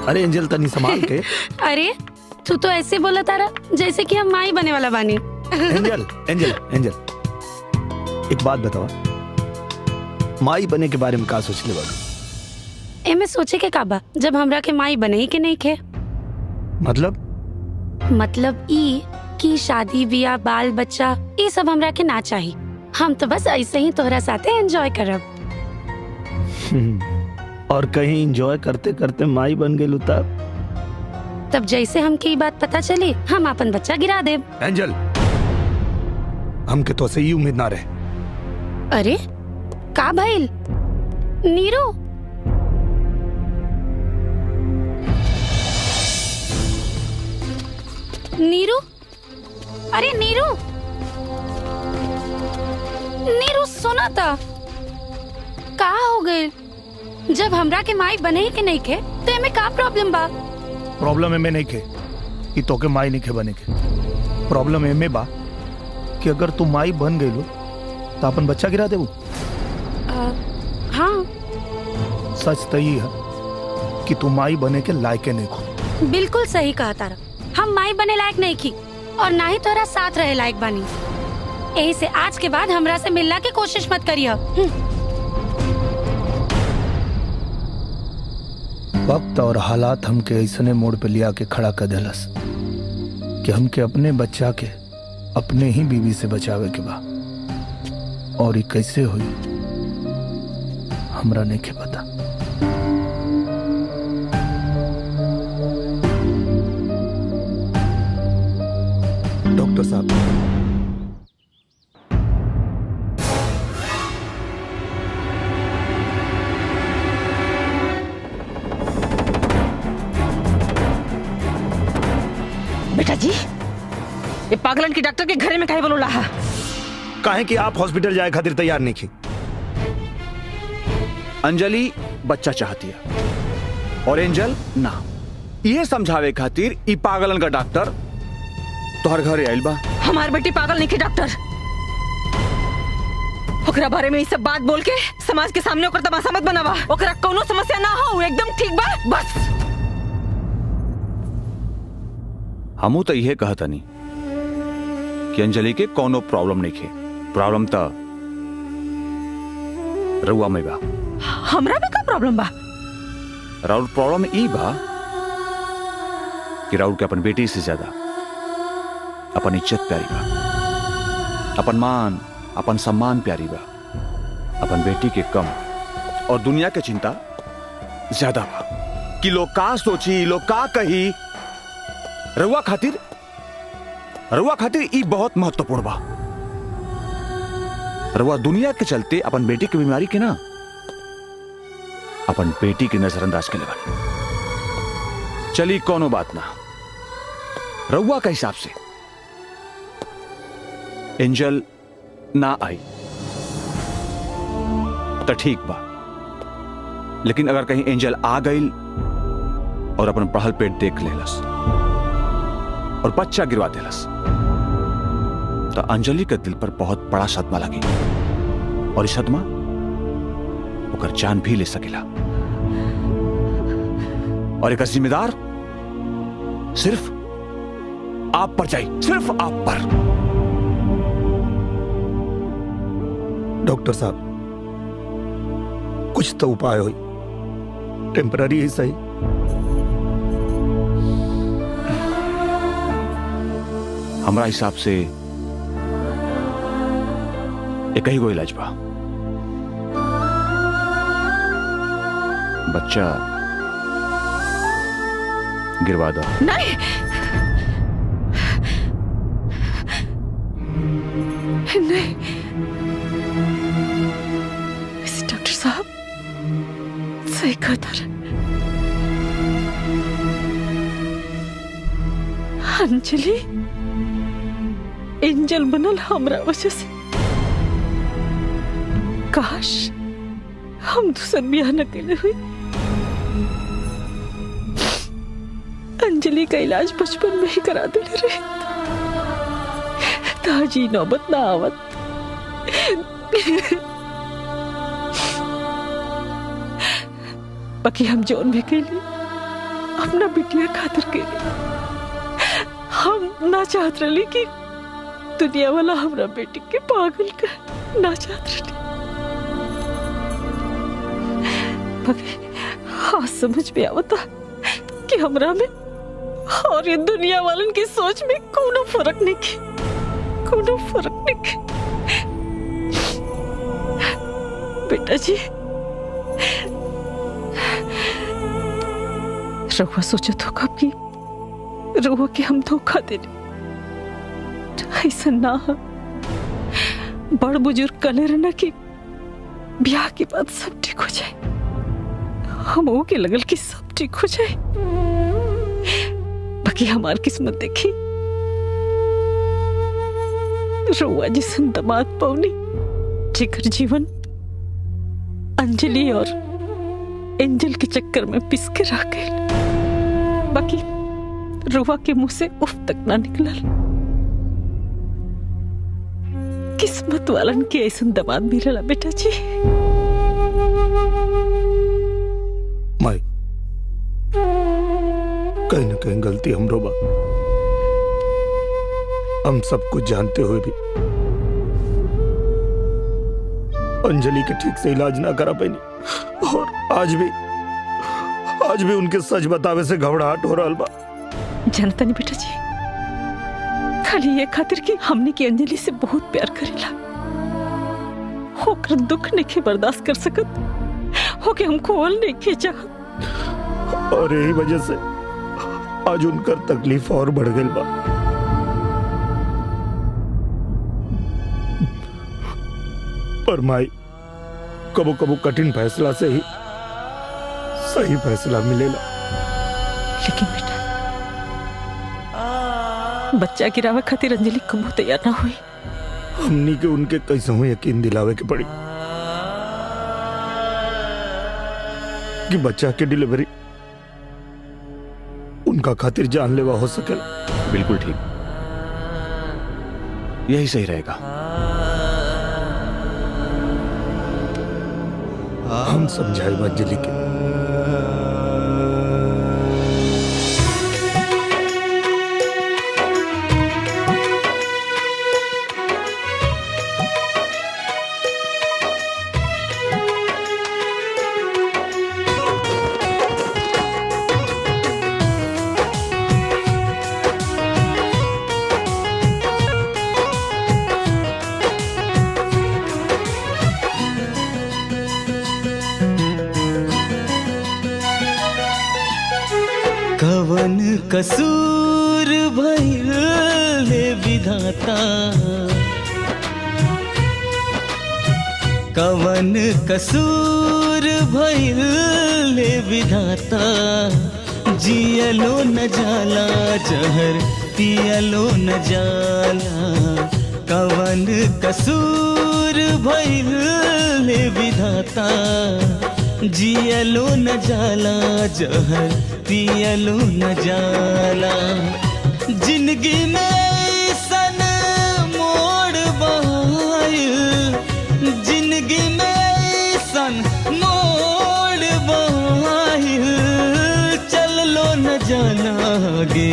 अरे एंजल तनी संभाल के। अरे तू तो ऐसे बोला तारा जैसे कि हम माई बने वाला बानी। एंजल एंजल एंजल एक बात बताओ, माई बने के बारे में का सोचले बाड़ू? एमे सोचे के काबा जब हमरा के माई बने ही के नहीं खे। मतलब ई कि शादी बियाह बाल बच्चा ये सब हमरा के ना चाहिए। हम तो बस ऐसे ही तोहरा साथे एंजॉय करब। और कहीं एंजॉय करते करते माई बन गेलू तब जैसे हमके ये बात पता चली हम अपन बच्चा गिरा देब। एंजल हमके तो से ही उम्मीद ना रहे। अरे का भइल? नीरू नीरू, अरे नीरू नीरू सुना था का हो गए? जब हमरा के माई बने ही के नहीं खे तो एमे का प्रॉब्लम बा? प्रॉब्लम एमे नहीं खे कि तोके माई नहीं खे बने के। प्रॉब्लम एमे बा कि अगर तू माई बन गई तो अपन बच्चा गिरा देबू। हाँ सच तो ये है कि तू माई बने के लायक नहीं खो। बिल्कुल सही कहा तारा। हम माई बने लायक नहीं की और ना ही तोरा साथ रहे लायक बानी। यही से आज के बाद हमरा से मिलना की कोशिश मत करिए। वक्त और हालात हमके ऐसने मोड़ पे लिया के खड़ा कर देलस कि हमके अपने बच्चा के अपने ही बीवी से बचावे के बा। और ये कैसे हुई हमरा नहीं के पता। डॉक्टर साहब, बेटा जी, ये पागलन की डॉक्टर के घरे में काहे बोलो रहा? काहे कि आप हॉस्पिटल जाए खातिर तैयार नहीं की। अंजलि बच्चा चाहती है और एंजल ना। ये समझावे खातिर ई पागलन का डॉक्टर तोहर घरे आइल बा। हमार बेटी पागल नहीं की डॉक्टर। ओकरा बारे में ये सब बात बोल के समाज के सामने ओकर तमाशा मत बनावा। ओकरा कोनो समस्या ना हो, एकदम ठीक बा बस। हमू तो यह कहतनी कि अंजलि के कोनो प्रॉब्लम नहीं खे। प्रॉब्लम तो रउआ में बा। हमरा में का प्रॉब्लम बा? राउर प्रॉब्लम ई बा कि राउर के अपन बेटी से ज्यादा अपन इज्जत प्यारी बा, अपन मान अपन सम्मान प्यारी बा। अपन बेटी के कम और दुनिया के चिंता ज्यादा बा कि लोग का सोची, लोग का कही। रउआ खातिर ई बहुत महत्वपूर्ण बा। रउआ दुनिया के चलते अपन बेटी की बीमारी के ना, अपन बेटी की नजरअंदाज के लेवल। चली कोनो बात ना, रउआ के हिसाब से एंजल ना आई तो ठीक बा, लेकिन अगर कहीं एंजल आ गई और अपन पढ़ल पेट देख लेलस और बच्चा गिरवा देलस तो अंजलि के दिल पर बहुत बड़ा सदमा लगी, और इस सदमा ओकर जान भी ले सकेला। और एक जिम्मेदार सिर्फ आप पर जाई, सिर्फ आप पर। डॉक्टर साहब, कुछ तो उपाय हो, टेम्पररी ही सही। हमारा हिसाब से एक ही को इलाज बा। बच्चा गिरवा दो। नहीं, नहीं डॉक्टर साहब सही कहता रहे। अंजलि एंजल बनल हमरा वजह से। काश हम दूसर ब्याह न कैले हुई। अंजलि का इलाज बचपन में ही करा देले रहे, ताजी नौबत ना आवत। बाकी हम जोन भी कैली अपना बिटिया खातिर कैली। हम ना चाहत रही कि दुनिया वाला हमरा बेटी के पागल कर, ना चाहत रही। बाकी हाँ समझ में आवता कि हमरा में और ये दुनिया वालन की सोच में कोनो फर्क नहीं की, कोनो फर्क नहीं की। बेटा जी, रहुआ सोचा तो कब की रहुआ के हम धोखा देने। ऐसा ना बड़ बुजुर्ग कले रहना कि ब्याह के बाद सब ठीक हो जाए। हम के लगल कि सब ठीक हो जाए, बाकी हमार किस्मत देखी रहुआ जिसन दामाद पौनी जेकर जीवन अंजलि और एंजल के चक्कर में पिस के रह गए। बाकी रुआ के मुंह से उफ तक ना निकलल। किस्मत वालन के ऐसा दामाद मिलला बेटा जी। माई, कहीं ना कहीं गलती हमरो बा। हम सब कुछ जानते हुए भी अंजलि के ठीक से इलाज ना करा पानी, और आज भी उनके सच बतावे से घबराहट हो रहा बा। जानता नहीं बेटा जी, खाली ये खातिर कि हमने की अंजलि से बहुत प्यार करेला, होकर दुख नहीं बर्दाश्त कर सकत, होके हमको ओल नहीं चाहत, और यही वजह से आज उनकर तकलीफ और बढ़ गई बा। पर माई, कबो कबो कठिन फैसला से ही सही फैसला मिलेला। लेकिन बेटा, बच्चा गिरावे खातिर अंजलि कबू तैयार ना हुई। हमनी के उनके कैसे हो यकीन दिलावे के पड़ी कि बच्चा के डिलीवरी उनका खातिर जानलेवा हो सकेला। बिल्कुल ठीक, यही सही रहेगा। हम समझाए अंजलि के। कसूर भइल ले विधाता कवन कसूर भइल ले विधाता जियलो न जाला जहर पियलो न जाला कवन कसूर भइल ले विधाता जियलो न जाला जहर पियलो न जाला जिंदगी में सन मोड़ बहायल जिंदगी में सन मोड़ बहायल चललो न जाना आगे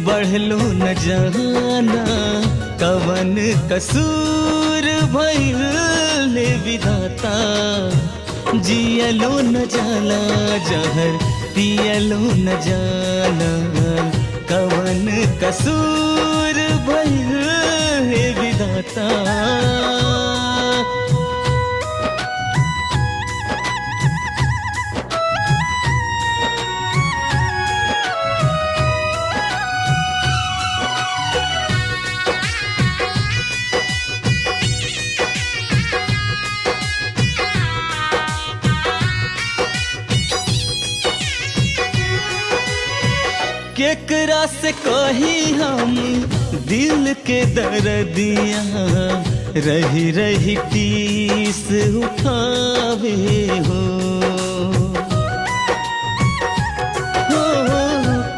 बढ़लो न जाना कवन कसूर भइल ले विधाता जियलो न जाला जहर पियलो न जाला कवन कसूर भइल ले विधाता केकरा से कही हम दिल के दर्दिया रही रही टीस उठावे हो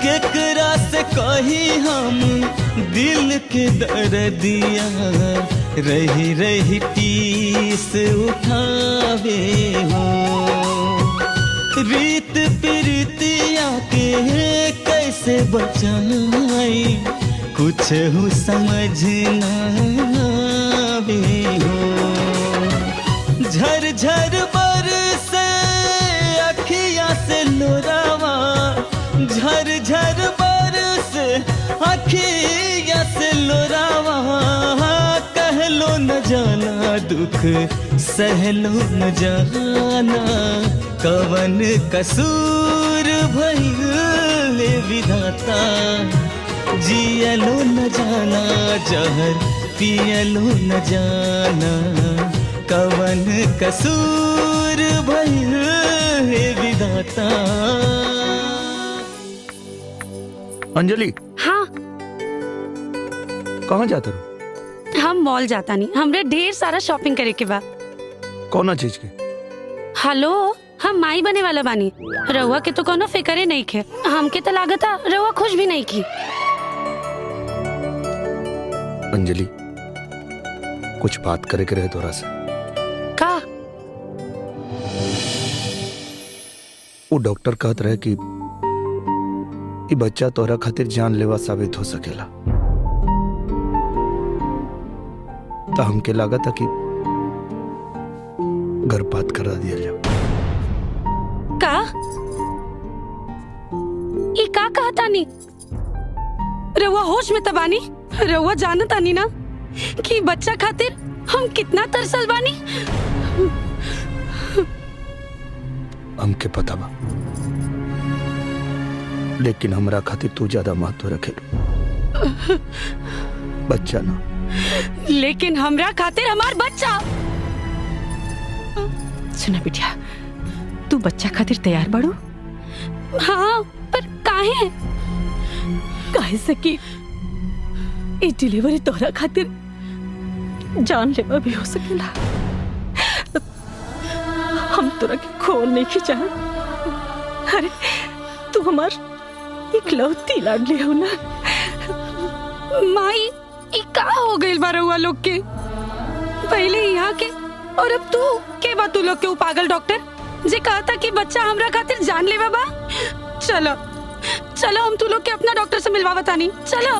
केकरा से कही हम दिल के दर्दिया रही रही टीस उठावे हो रीत प्रीतिया के कैसे बचाई कुछ हो समझ ना आवे हो झर झर बरसे अखियां से लोरावा झर झर बरसे अखियां से लोरावा कहलो न जाना दुख सहलो न जाना कवन कसूर भइल ले विधाता जियलो न जाना जहर पियलो न जाना कवन कसूर भइल ले विधाता अंजलि हाँ कहाँ जाते रहो? हम मॉल जाता नहीं हमरे ढेर सारा शॉपिंग करे के बा कौन चीज के? हेलो हम माई बने वाला बानी रउआ के तो कोनो फिक्रे नहीं खे हमके तो लागता रउआ खुश भी नहीं की अंजलि कुछ बात करे के रहे तोरा से का वो डॉक्टर कहत रहे कि ये बच्चा तोरा खातिर जानलेवा साबित हो सकेला तो हमके लागत कि गर्भपात करा दिया जाओ का ई का कहता नी रउआ होश में तबानी रउआ जानता नी ना कि बच्चा खातिर हम कितना तरसल बानी हमके पता बा लेकिन हमरा खातिर तू ज्यादा महत्व रखे बच्चा ना लेकिन हमरा खातिर हमार बच्चा सुना बिटिया तू बच्चा खातिर तैयार बाड़ू हाँ पर काहे काहे से कि ई डिलीवरी तोहरा खातिर जानलेवा भी हो सकेला हम तोरा के खोल नहीं खिंचा अरे तू हमार इकलौती लाडली हो ना माई ई का हो गइल बा रउआ लोग के पहले यहाँ के और अब तू के बा तू लोग के उ पागल डॉक्टर जे कहता कि बच्चा हमरा खातिर जान लेवा बा चलो चलो हम तू लोग के अपना डॉक्टर से मिलवा बतानी चलो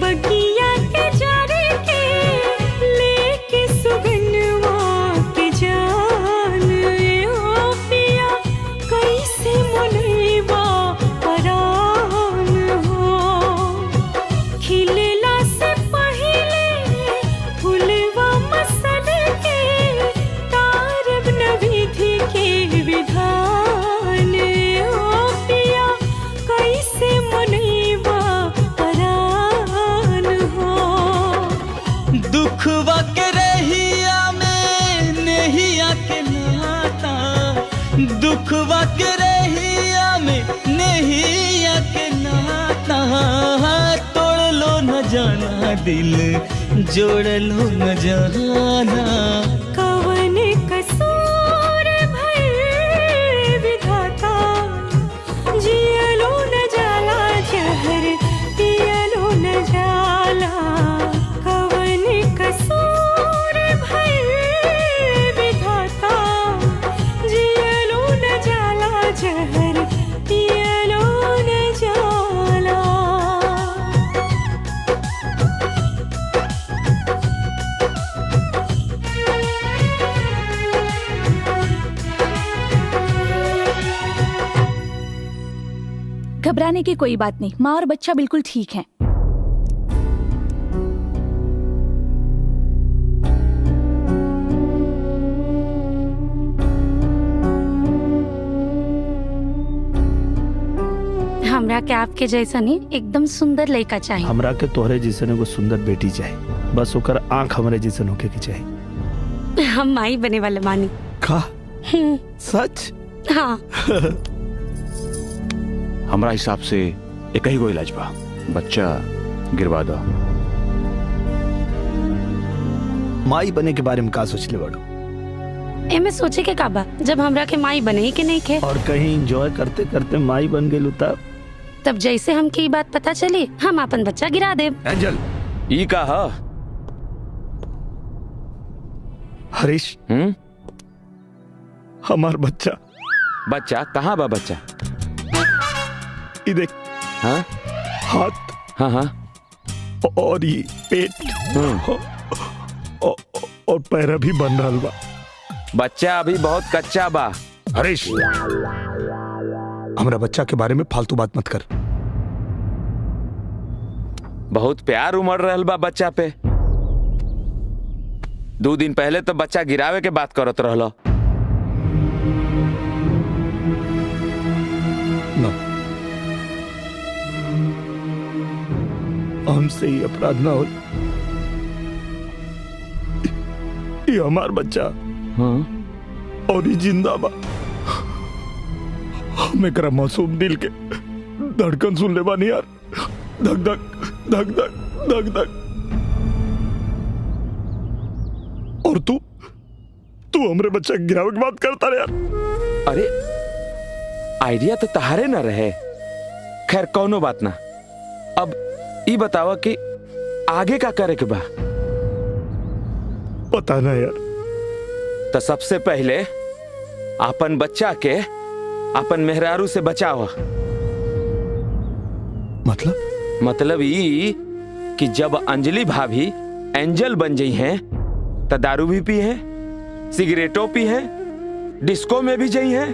बगिया के जारे के लेके सुगन दुखवा के रहिया में नहिया के नाता तोड़ लो न जाना दिल जोड़ लो न जाना कवन कसूर भइल विधाता जियलो न जाला जहर पियलो न जाला कवन कसूर भइल विधाता जियलो न जाला जहर पियलो न जाला घबराने की कोई बात नहीं, माँ और बच्चा बिल्कुल ठीक हैं। हमरा के आपके जैसा नहीं एकदम सुंदर लड़का चाहिए। हमरा के तोहरे जैसन एगो सुंदर बेटी चाहिए, बस ओकर आंख हमरे जैसन होके के चाहिए। हम माई बने वाले मानी। का सच? हाँ। हमरा हिसाब से एक ही गो इलाज बा, बच्चा गिरवा दो। माई बने के बारे में का सोचले बड़ो? एमे सोचे के का बा, जब हमरा के माई बने ही के नहीं खे। और कहीं एंजॉय करते करते माई बन गेलू तब जैसे हमके ये बात पता चली हम अपन बच्चा गिरा देब। एंजल ई का हा? हरीश हमार बच्चा। बच्चा कहाँ बा? बच्चा ये देख। हाँ हाथ। हाँ हाँ और ये पेट और पैर भी बन रहा बा। बच्चा अभी बहुत कच्चा बा। हरीश हमरा बच्चा के बारे में फालतू बात मत कर। बहुत प्यार उमड़ रहल बा बच्चा पे। 2 दिन पहले तो बच्चा गिरावे के बात करत रहलो। हमसे ही अपराध ना हो। ये हमार बच्चा। हाँ? और ये जिंदा बा। हम एकरा मासूम दिल के धड़कन सुन ले बानी यार। धक धक धक धक धक धक। और तू हमरे बच्चा गिरावे की बात करता रे यार। अरे आइडिया तो तहारे ना रहे। खैर कौनो बात ना। अब ई बतावा कि आगे का करे के बा? पता ना यार। तो सबसे पहले अपन बच्चा के अपन मेहरारू से बचावा। मतलब ई कि जब अंजलि भाभी एंजल बन गई हैं तो दारू भी पी है, सिगरेटों पी है, डिस्को में भी गई हैं,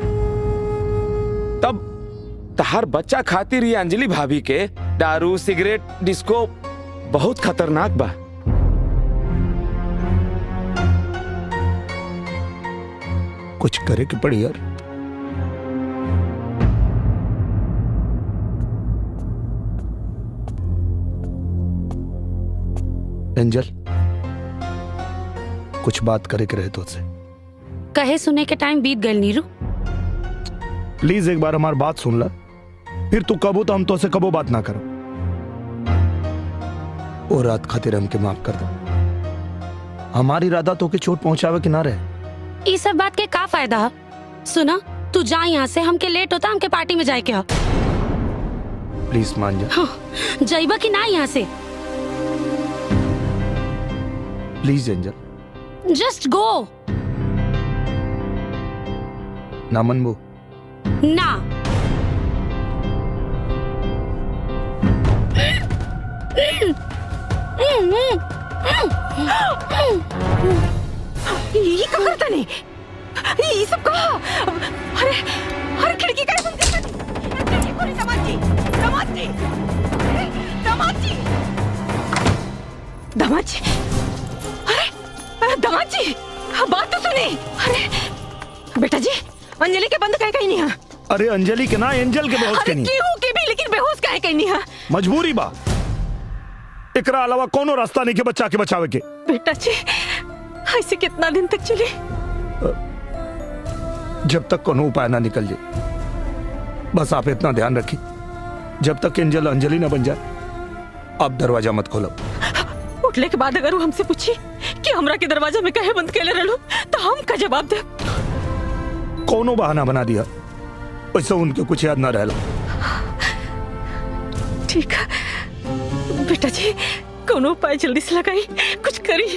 तब तहार बच्चा खातिर ये अंजलि भाभी के दारू सिगरेट डिस्को बहुत खतरनाक बा। कुछ करे के पड़ी यार। एंजल कुछ बात करे के रहे तुझसे। कहे सुने के टाइम बीत गए नीरू। प्लीज एक बार हमारी बात सुन ला, फिर तू कबो तो हम तो से कबो बात ना करो। और रात खातिर हमके माफ कर दो। हमारी इरादा तो के चोट पहुंचावे के ना रहे। ये सब बात के का फायदा है? सुना तू जा यहाँ से, हमके लेट होता, हमके पार्टी में जाए के हो। प्लीज मान जा। हाँ, जाइबा कि ना यहाँ से? Please angel. Just go. ना मनबू? ना। ये क्या करता नहीं? ये सब कहा? अरे अरे खिड़की का बंद कर दी। खिड़की खोली। दामाद जी अरे दामाद जी बात तो सुने। अरे बेटा जी अंजलि के बंद कहीं नहीं है। अरे अंजलि के ना, एंजल के बेहोश के नहीं। केहू के भी, लेकिन बेहोश काहे कहीं नहीं है? मजबूरी बा। एकरा अलावा कोनो रास्ता नहीं के बच्चा के बचावे के। बेटा जी ऐसे कितना दिन तक चले? जब तक कोनो उपाय ना निकल जाए। बस आप इतना ध्यान रखिए, जब तक एंजल अंजलि ना बन जाए आप दरवाजा मत खोलो। उठले के बाद अगर वो हमसे पूछी कि हमरा के दरवाजा में कहे बंद केले रहलो तो हम का जवाब दे? कोनो बहाना बना दिया, वैसे उनके कुछ याद ना रहला। ठीक है बेटा जी, कोनो उपाय जल्दी से लगाई, कुछ करी,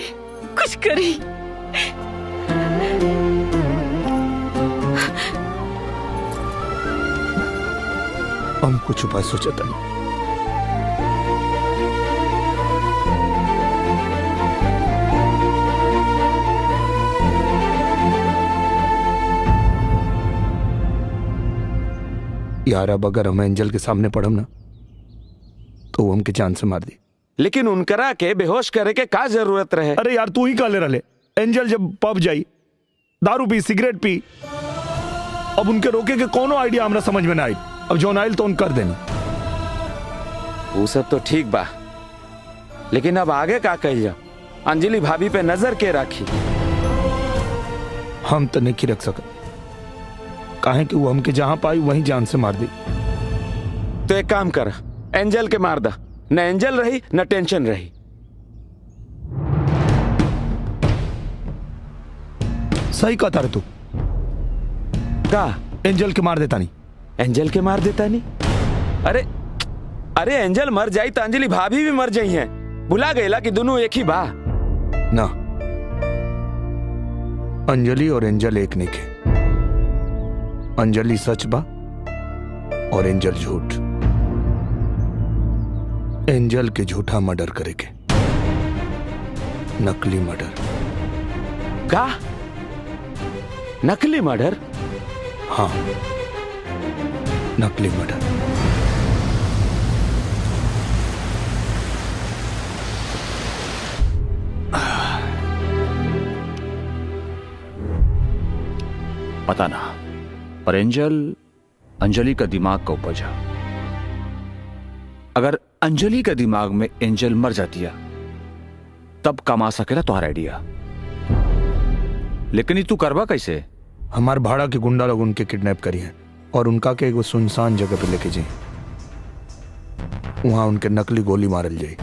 कुछ करी। हम कुछ उपाय सोचता नहीं। यार अब अगर हम एंजल के सामने पड़म ना तो वो हमके जान से मार दी। लेकिन उनकरा के बेहोश करे के का जरूरत रहे? अरे यार तू ही काले रले। एंजल जब पब जाई, दारू पी, सिगरेट पी, अब उनके रोके के कोनो आइडिया हमरा समझ में ना आई। अब जो नाइल तो उन कर देनी। वो सब तो ठीक बा, लेकिन अब आगे का कही जा? अंजलि भाभी पे नजर के राखी? हम तो नहीं रख सका, काहे कि वो हमके जहां पाई वहीं जान से मार दी। तो एक काम कर, एंजल के मार दा, न एंजल रही न टेंशन रही। सही कहता रे तू। का एंजल के मार देता नहीं? एंजल के मार देता नहीं? अरे अरे एंजल मर जाई तो अंजलि भाभी भी मर जाई हैं। भुला गईला कि दोनों एक ही बा ना। अंजलि और एंजल एक नहीं के। अंजलि सच बा और एंजल झूठ। एंजल के झूठा मर्डर करे के, नकली मर्डर। का नकली मर्डर? हाँ, नकली मर्डर। पता ना, पर एंजल अंजलि का दिमाग का उपज है। अगर अंजलि के दिमाग में एंजल मर जाती है तब कमा सकेला तुम्हारा आइडिया। लेकिन ये तू करवा कैसे? हमार भाड़ा के गुंडा लोग उनके किडनैप करी हैं और उनका के एगो सुनसान जगह पे लेके जाए, वहां उनके नकली गोली मारल जाए।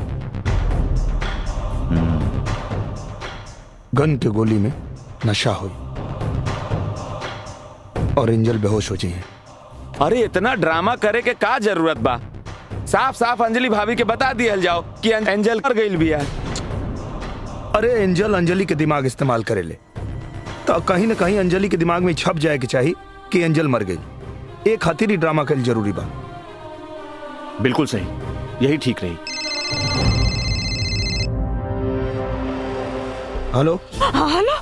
गन के गोली में नशा हुई और एंजल बेहोश हो जाए। अरे इतना ड्रामा करे के का जरूरत बा? साफ साफ अंजलि भाभी के बता दिया जाओ कि एंजल मर गई बिया। अरे एंजल अंजलि के दिमाग इस्तेमाल करे ले तो कहीं ना कहीं अंजलि के दिमाग में छप जाए कि चाहिए कि एंजल मर गई। एक खातिर ही ड्रामा कर जरूरी बा। बिल्कुल सही, यही ठीक रही। हेलो हेलो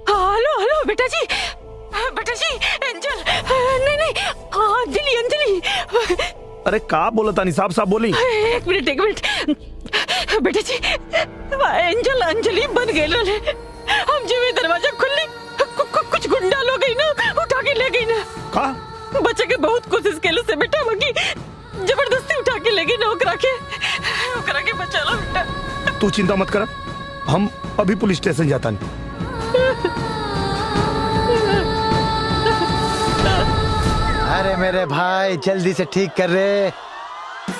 हेलो हेलो बेटा जी, बेटा जी, एंजल, नहीं नहीं, अंजलि अंजलि। अरे का बोला तानी? साफ साफ बोली। एक मिनट बेटा जी, एंजल अंजलि बन गए रहे। हम जब ये दरवाजा खुली कुछ गुंडा लोग गई ना, उठा के ले गई ना। का बच्चे के बहुत कोशिश केले से बेटा, बाकी जबरदस्ती उठा के ले गई ना। ओकरा के बचा लो बेटा। तू चिंता मत कर, हम अभी पुलिस स्टेशन जाता नहीं। अरे मेरे भाई जल्दी से ठीक कर रे।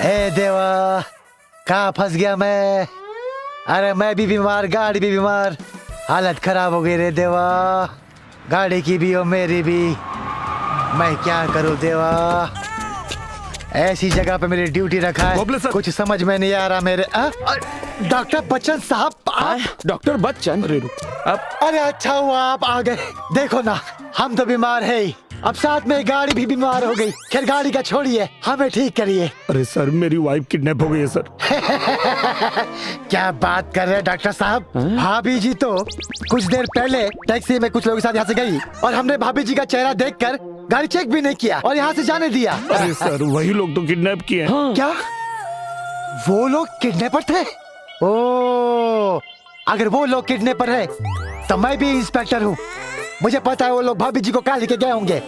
ए देवा, कहाँ फंस गया मैं? अरे मैं भी बीमार, गाड़ी भी बीमार, हालत खराब हो गई रे देवा। गाड़ी की भी और मेरी भी। मैं क्या करूं देवा? ऐसी जगह पे मेरी ड्यूटी रखा है, कुछ समझ में नहीं आ रहा मेरे। डॉक्टर बच्चन साहब। डॉक्टर बच्चन? अरे अच्छा हुआ आप आ गए। देखो ना, हम तो बीमार है ही, अब साथ में गाड़ी भी बीमार हो गई। खैर गाड़ी का छोड़िए, हमें ठीक करिए। अरे सर, मेरी वाइफ किडनैप हो गई है सर। क्या बात कर रहे हैं डॉक्टर साहब? भाभी जी तो कुछ देर पहले टैक्सी में कुछ लोगों के साथ यहाँ से गई और हमने भाभी जी का चेहरा देखकर गाड़ी चेक भी नहीं किया और यहाँ से जाने दिया। अरे सर, वही लोग तो किडनैप किए हैं। क्या वो लोग किडनैपर थे? ओ, अगर वो लोग किडनैपर है तो मैं भी इंस्पेक्टर हूँ। मुझे पता है वो लोग भाभी जी को कहाँ लेके गए होंगे।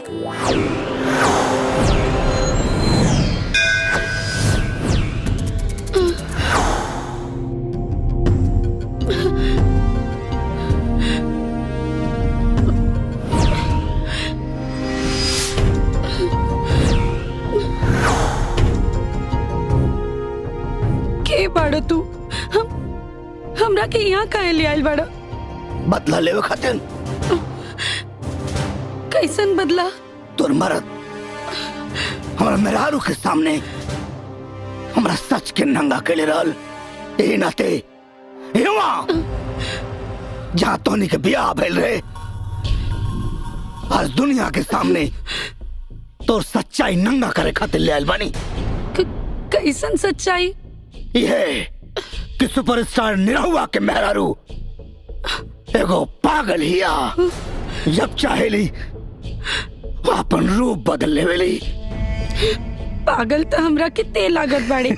के यहाँ काहे ले आइल बड़ा? बदला लेवे खातिर। कैसन बदला? तोर मरद हमरा मेहरारू के सामने हमरा सच के नंगा के ले रहल। ए नाते युवा जहाँ तोनी के ब्याह भइल रहे, आज दुनिया के सामने तोर सच्चाई नंगा करे खातिर ले आइल बानी। कैसन सच्चाई? ये कि सुपरस्टार निरहुआ के मेहरारू एगो पागल हिया। जब चाहेली अपन रूप बदल लेवेली। पागल तो हमरा के तेल लागत बाड़े।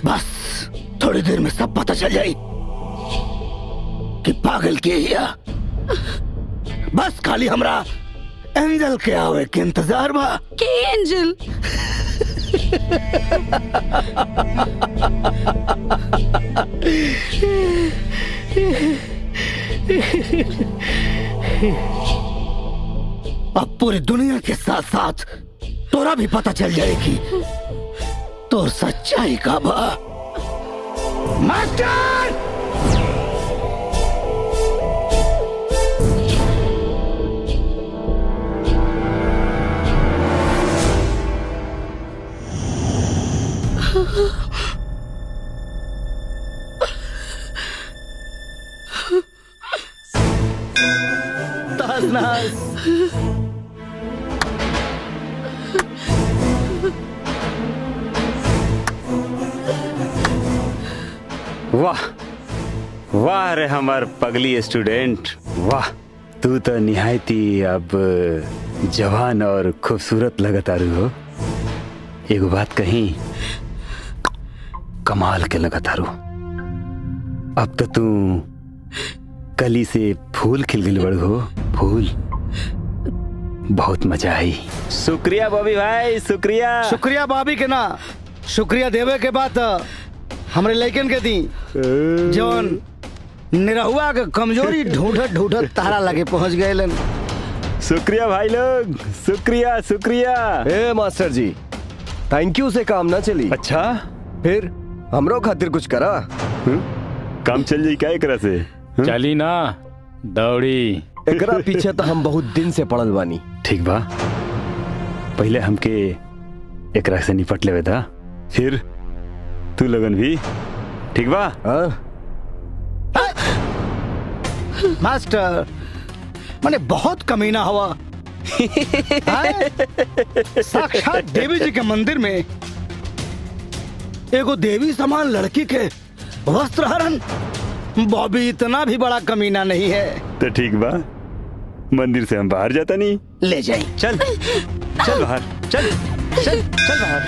बस थोड़ी देर में सब पता चल जाई कि पागल के हिया। बस खाली हमरा एंजल के आवे के इंतजार बा। के एंजल? अब पूरी दुनिया के साथ साथ तोरा भी पता चल जाएगी तो सच्चाई का बा। मास्टर! नास वाह वाह रे हमार पगली स्टूडेंट, वाह तू तो निहायती अब जवान और खूबसूरत लगतारू हो। एगो बात कही, कमाल के लगतारू। अब तो तू कली से फूल खिल गई बड़ हो। फूल बहुत मजा आई। शुक्रिया बॉबी भाई, शुक्रिया। शुक्रिया बॉबी के ना, शुक्रिया देवे के बाद हमरे लइकन के दी जौन निरहुआ के कमजोरी ढूंढत ढूंढत तारा लगे पहुंच गए। शुक्रिया भाई लोग, शुक्रिया शुक्रिया। ए मास्टर जी, थैंक यू से काम ना चली। अच्छा फिर हमरो खातिर कुछ करा। काम चल जाई क्या एकरा से? चली ना दौड़ी। एकरा पीछे तो हम बहुत दिन से पड़ल बानी। ठीक बा, पहले हमके एकरा से निपट लेवे था, फिर तू लगन भी। ठीक बा? मास्टर मैंने बहुत कमीना हुआ। साक्षात देवी जी के मंदिर में एगो देवी समान लड़की के वस्त्र हरण। बॉबी इतना भी बड़ा कमीना नहीं है। तो ठीक बा, मंदिर से हम बाहर जाता नहीं। ले जाई। चल चल बाहर, चल चल चल बाहर।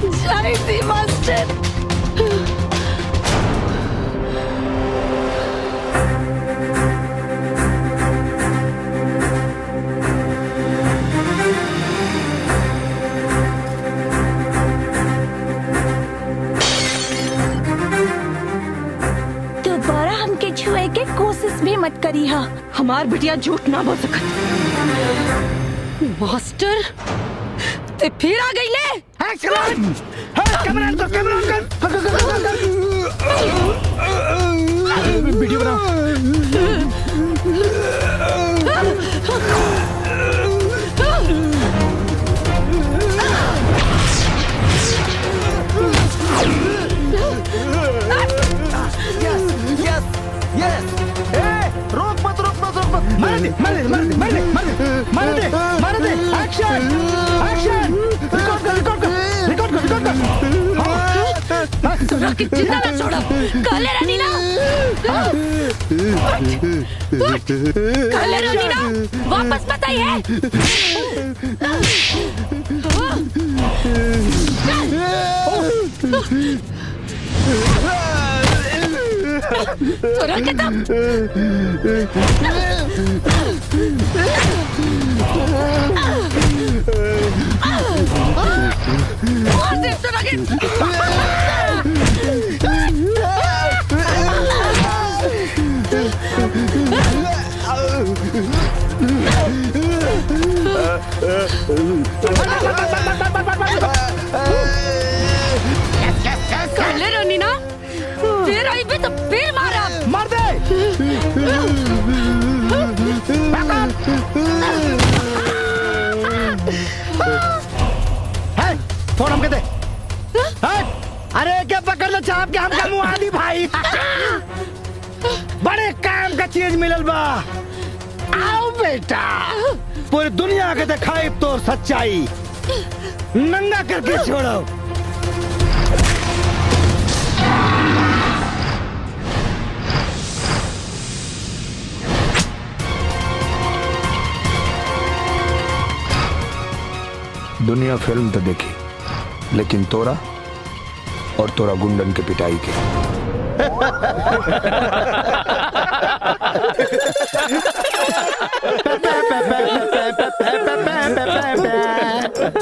जय श्री मास्टर। दोबारा हमके छुए के कोशिश भी मत करी हा। हमार बिटिया झूठ ना बोल सकत। मास्टर ते फिर आ गई ले। कैमरा ऑन कर। वीडियो मार दे। एक्शन रिकॉर्ड कर। जिंदा ना छोड़ो। काले रानी ना, काले रानी ना, वापस मत आई है। तोरा के तब बड़े काम का चीज मिलल बा। आओ बेटा, पूरी दुनिया के दिखाई तो सच्चाई, नंगा करके छोड़ो। दुनिया फिल्म तो देखी, लेकिन तोरा और तोरा गुंडन के पिटाई के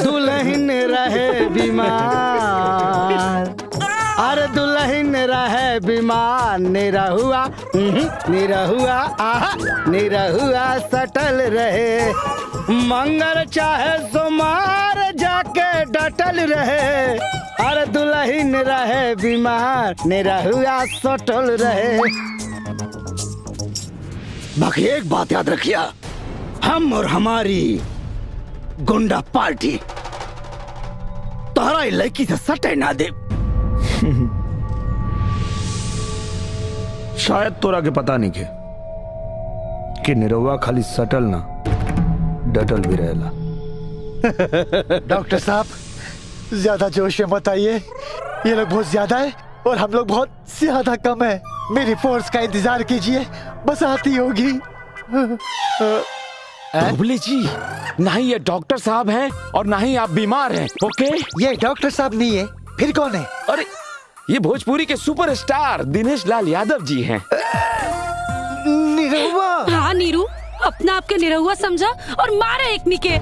दुल्हन रहे बीमार, अरे दुल्हन रहे बीमार, निरहुआ निरहुआ सटल रहे, मंगल चाहे सोमार जाके डटल रहे, अरे दुल्हन रहे बीमार, निरहुआ सटल रहे। बाकी एक बात याद रखिया, हम और हमारी गुंडा पार्टी तोहरा लड़की से सटे ना दे। शायद तोरा के पता नहीं के कि निरहुआ खाली सटल ना डटल भी रहेला। डॉक्टर साहब, ज्यादा जोश में मत आइए, ये लोग बहुत ज्यादा है और हम लोग बहुत ज्यादा कम है। मेरी फोर्स का इंतजार कीजिए, बस आती होगी। बुबली जी, ना ही ये डॉक्टर साहब हैं और ना ही आप बीमार हैं, ओके? ये डॉक्टर साहब नहीं है, फिर कौन है? अरे ये भोजपुरी के सुपरस्टार दिनेश लाल यादव जी हैं। निरहुआ। हाँ नीरू, अपना आपके निरहुआ समझा और मारे एक निके।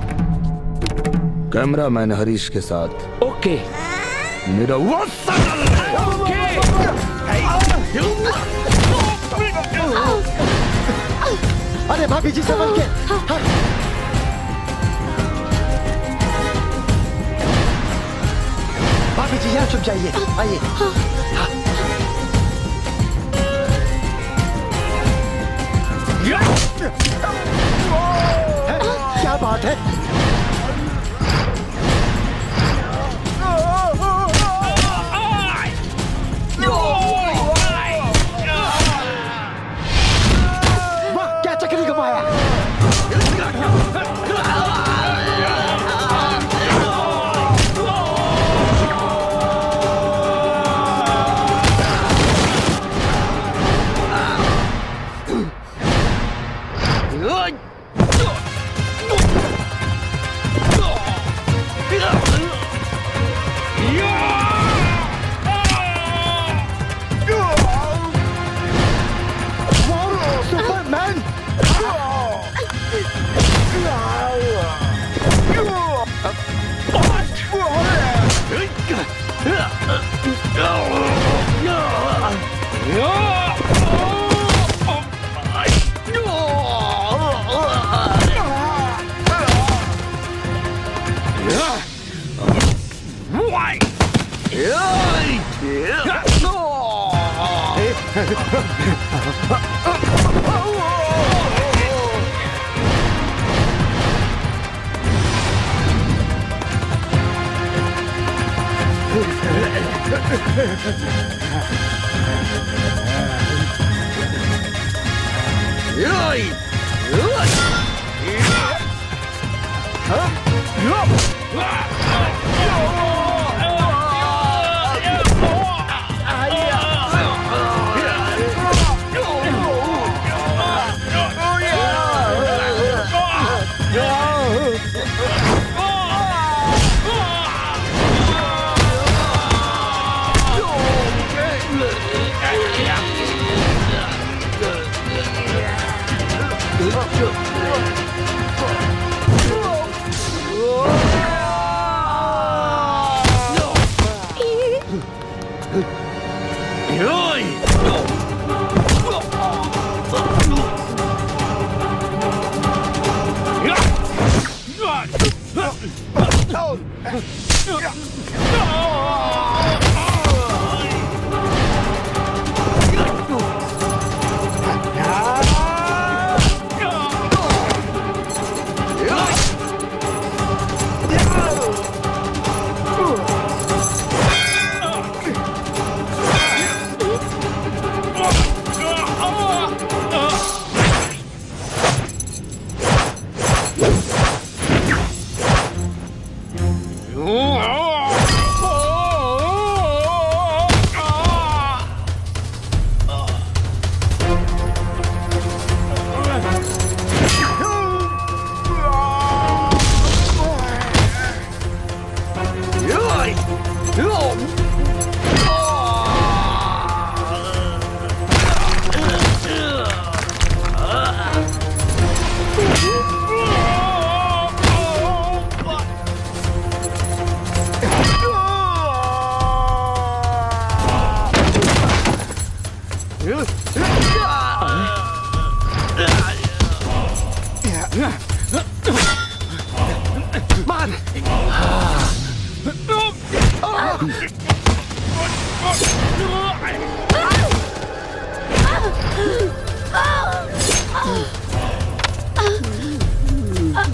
कैमरामैन हरीश के साथ ओके। निरहुआ अरे भाभी जी संभल के। भाभी जी यहाँ छुप जाइए, आइए। क्या बात है? वाह, क्या चक्री घुमाया।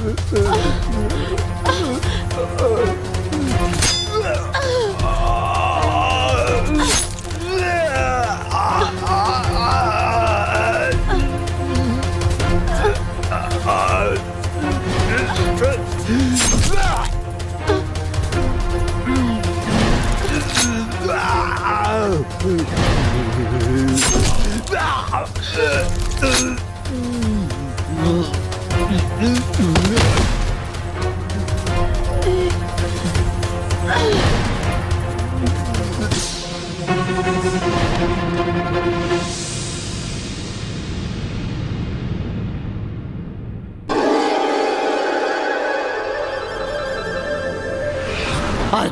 आज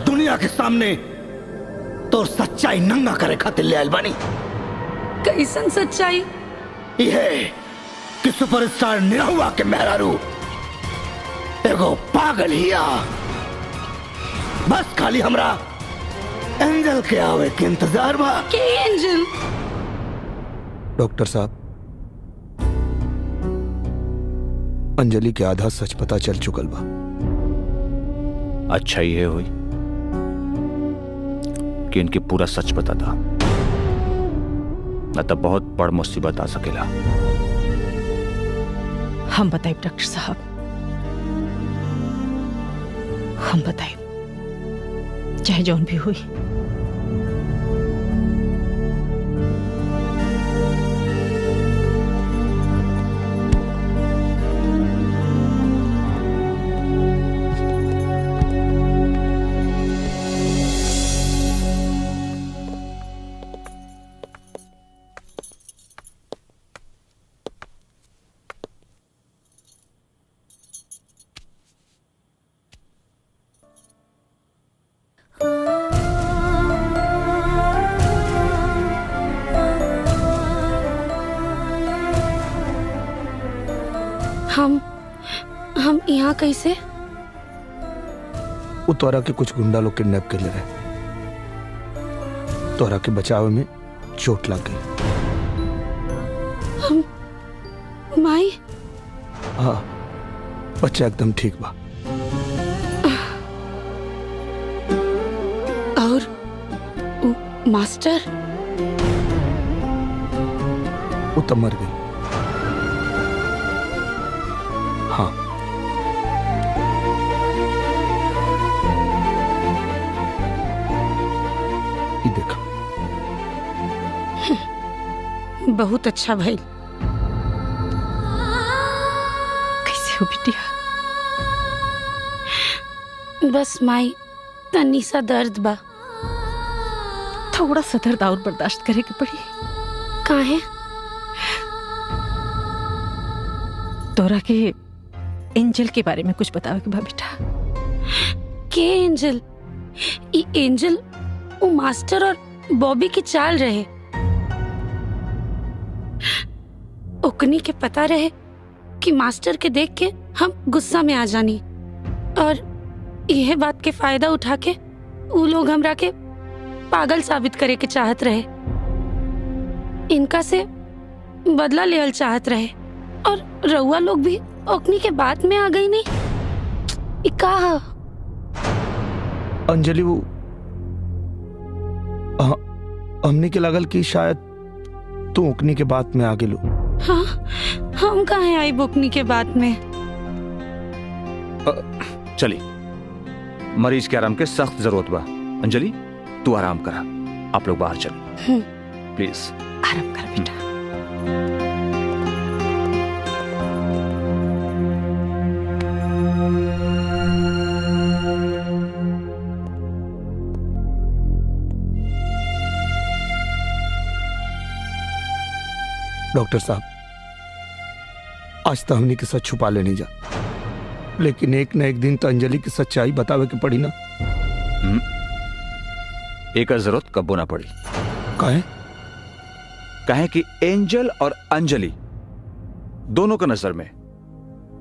दुनिया के सामने तो सच्चाई नंगा करे खातिर ले आइल बानी। कैसन सच्चाई? यह कि सुपरस्टार निरहुआ के मेहरारू एगो पागल हिया। बस खाली हमरा एंजल के आवे के इंतजार बा। के एंजल? डॉक्टर साहब, अंजलि के आधा सच पता चल चुकल बा। अच्छा ये हुई कि इनके पूरा सच पता था, न तब बहुत बड़ मुसीबत आ सकेला। हम बताए डॉक्टर साहब, हम बताए चाहे जौन भी हुई। हम यहाँ कैसे? वो तोरा के कुछ गुंडा लोग किडनैप कर ले रहे। तोरा के बचाव में चोट लग गई। हम माई? हाँ, बच्चा एकदम ठीक बा। और मास्टर? वो तो मर गई। हाँ, ये देखा। बहुत अच्छा भाई। कैसे हो बिटिया? बस माई तनी सा दर्द बा। थोड़ा सा दर्द और बर्दाश्त करे के पड़ी। काहे? तोरा के एंजल के बारे में कुछ बतावे के बा बेटा। के एंजल? ई एंजल वो मास्टर और बॉबी की चाल रहे। ओकनी के पता रहे कि मास्टर के देख के हम गुस्सा में आ जानी, और यह बात के फायदा उठा के वो लोग हमरा के पागल साबित करे के चाहत रहे। इनका से बदला लेवल चाहत रहे, और रउआ लोग भी ओकनी के बात में आ गई। नहीं कहा अंजलि, वो हमने के लगल कि शायद तू ओकनी के बात में आ गेलू। हाँ, हम कहाँ आई बुकनी के बात में? चली, मरीज के आराम के सख्त जरूरत बा। अंजलि तू आराम करा, आप लोग बाहर चलो प्लीज। आराम कर बेटा। डॉक्टर साहब, आज तो हमने के सच छुपा लेने जा, लेकिन एक न एक दिन तो अंजलि की सच्चाई बतावे के पड़ी ना। एक जरूरत कब्बो ना पड़ी। काहे? कहे कि एंजल और अंजलि दोनों का नजर में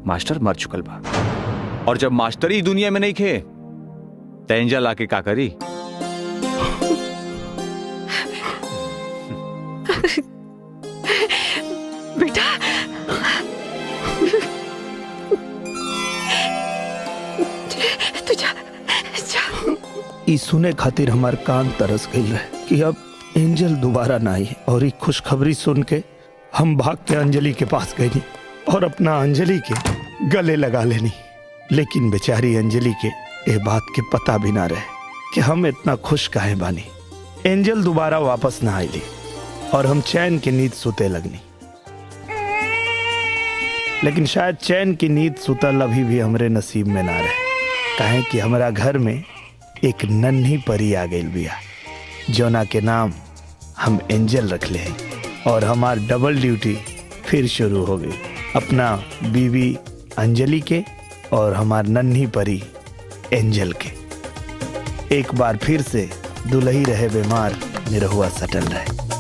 मास्टर मर चुकल बा, और जब मास्टर ही दुनिया में नहीं खे तो एंजल आके का करी? बेटा ई सुने खातिर हमार कान तरस गई रहे कि अब एंजल दोबारा ना आई। और ये खुशखबरी सुन के हम भाग के अंजलि के पास गई और अपना अंजलि के गले लगा लेनी। लेकिन बेचारी अंजलि के ये बात के पता भी ना रहे कि हम इतना खुश काहे बानी। एंजल दोबारा वापस ना आईली और हम चैन की नींद सुते लगनी। लेकिन शायद चैन की नींद सुतल अभी भी हमरे नसीब में ना रहे, काहे कि हमारा घर में एक नन्ही परी आ गई बिया, जोना के नाम हम एंजल रख ले हैं। और हमार डबल ड्यूटी फिर शुरू हो गई, अपना बीवी अंजलि के और हमार नन्ही परी एंजल के। एक बार फिर से दुल्ही रहे बीमार, निरहुआ सटल रहे।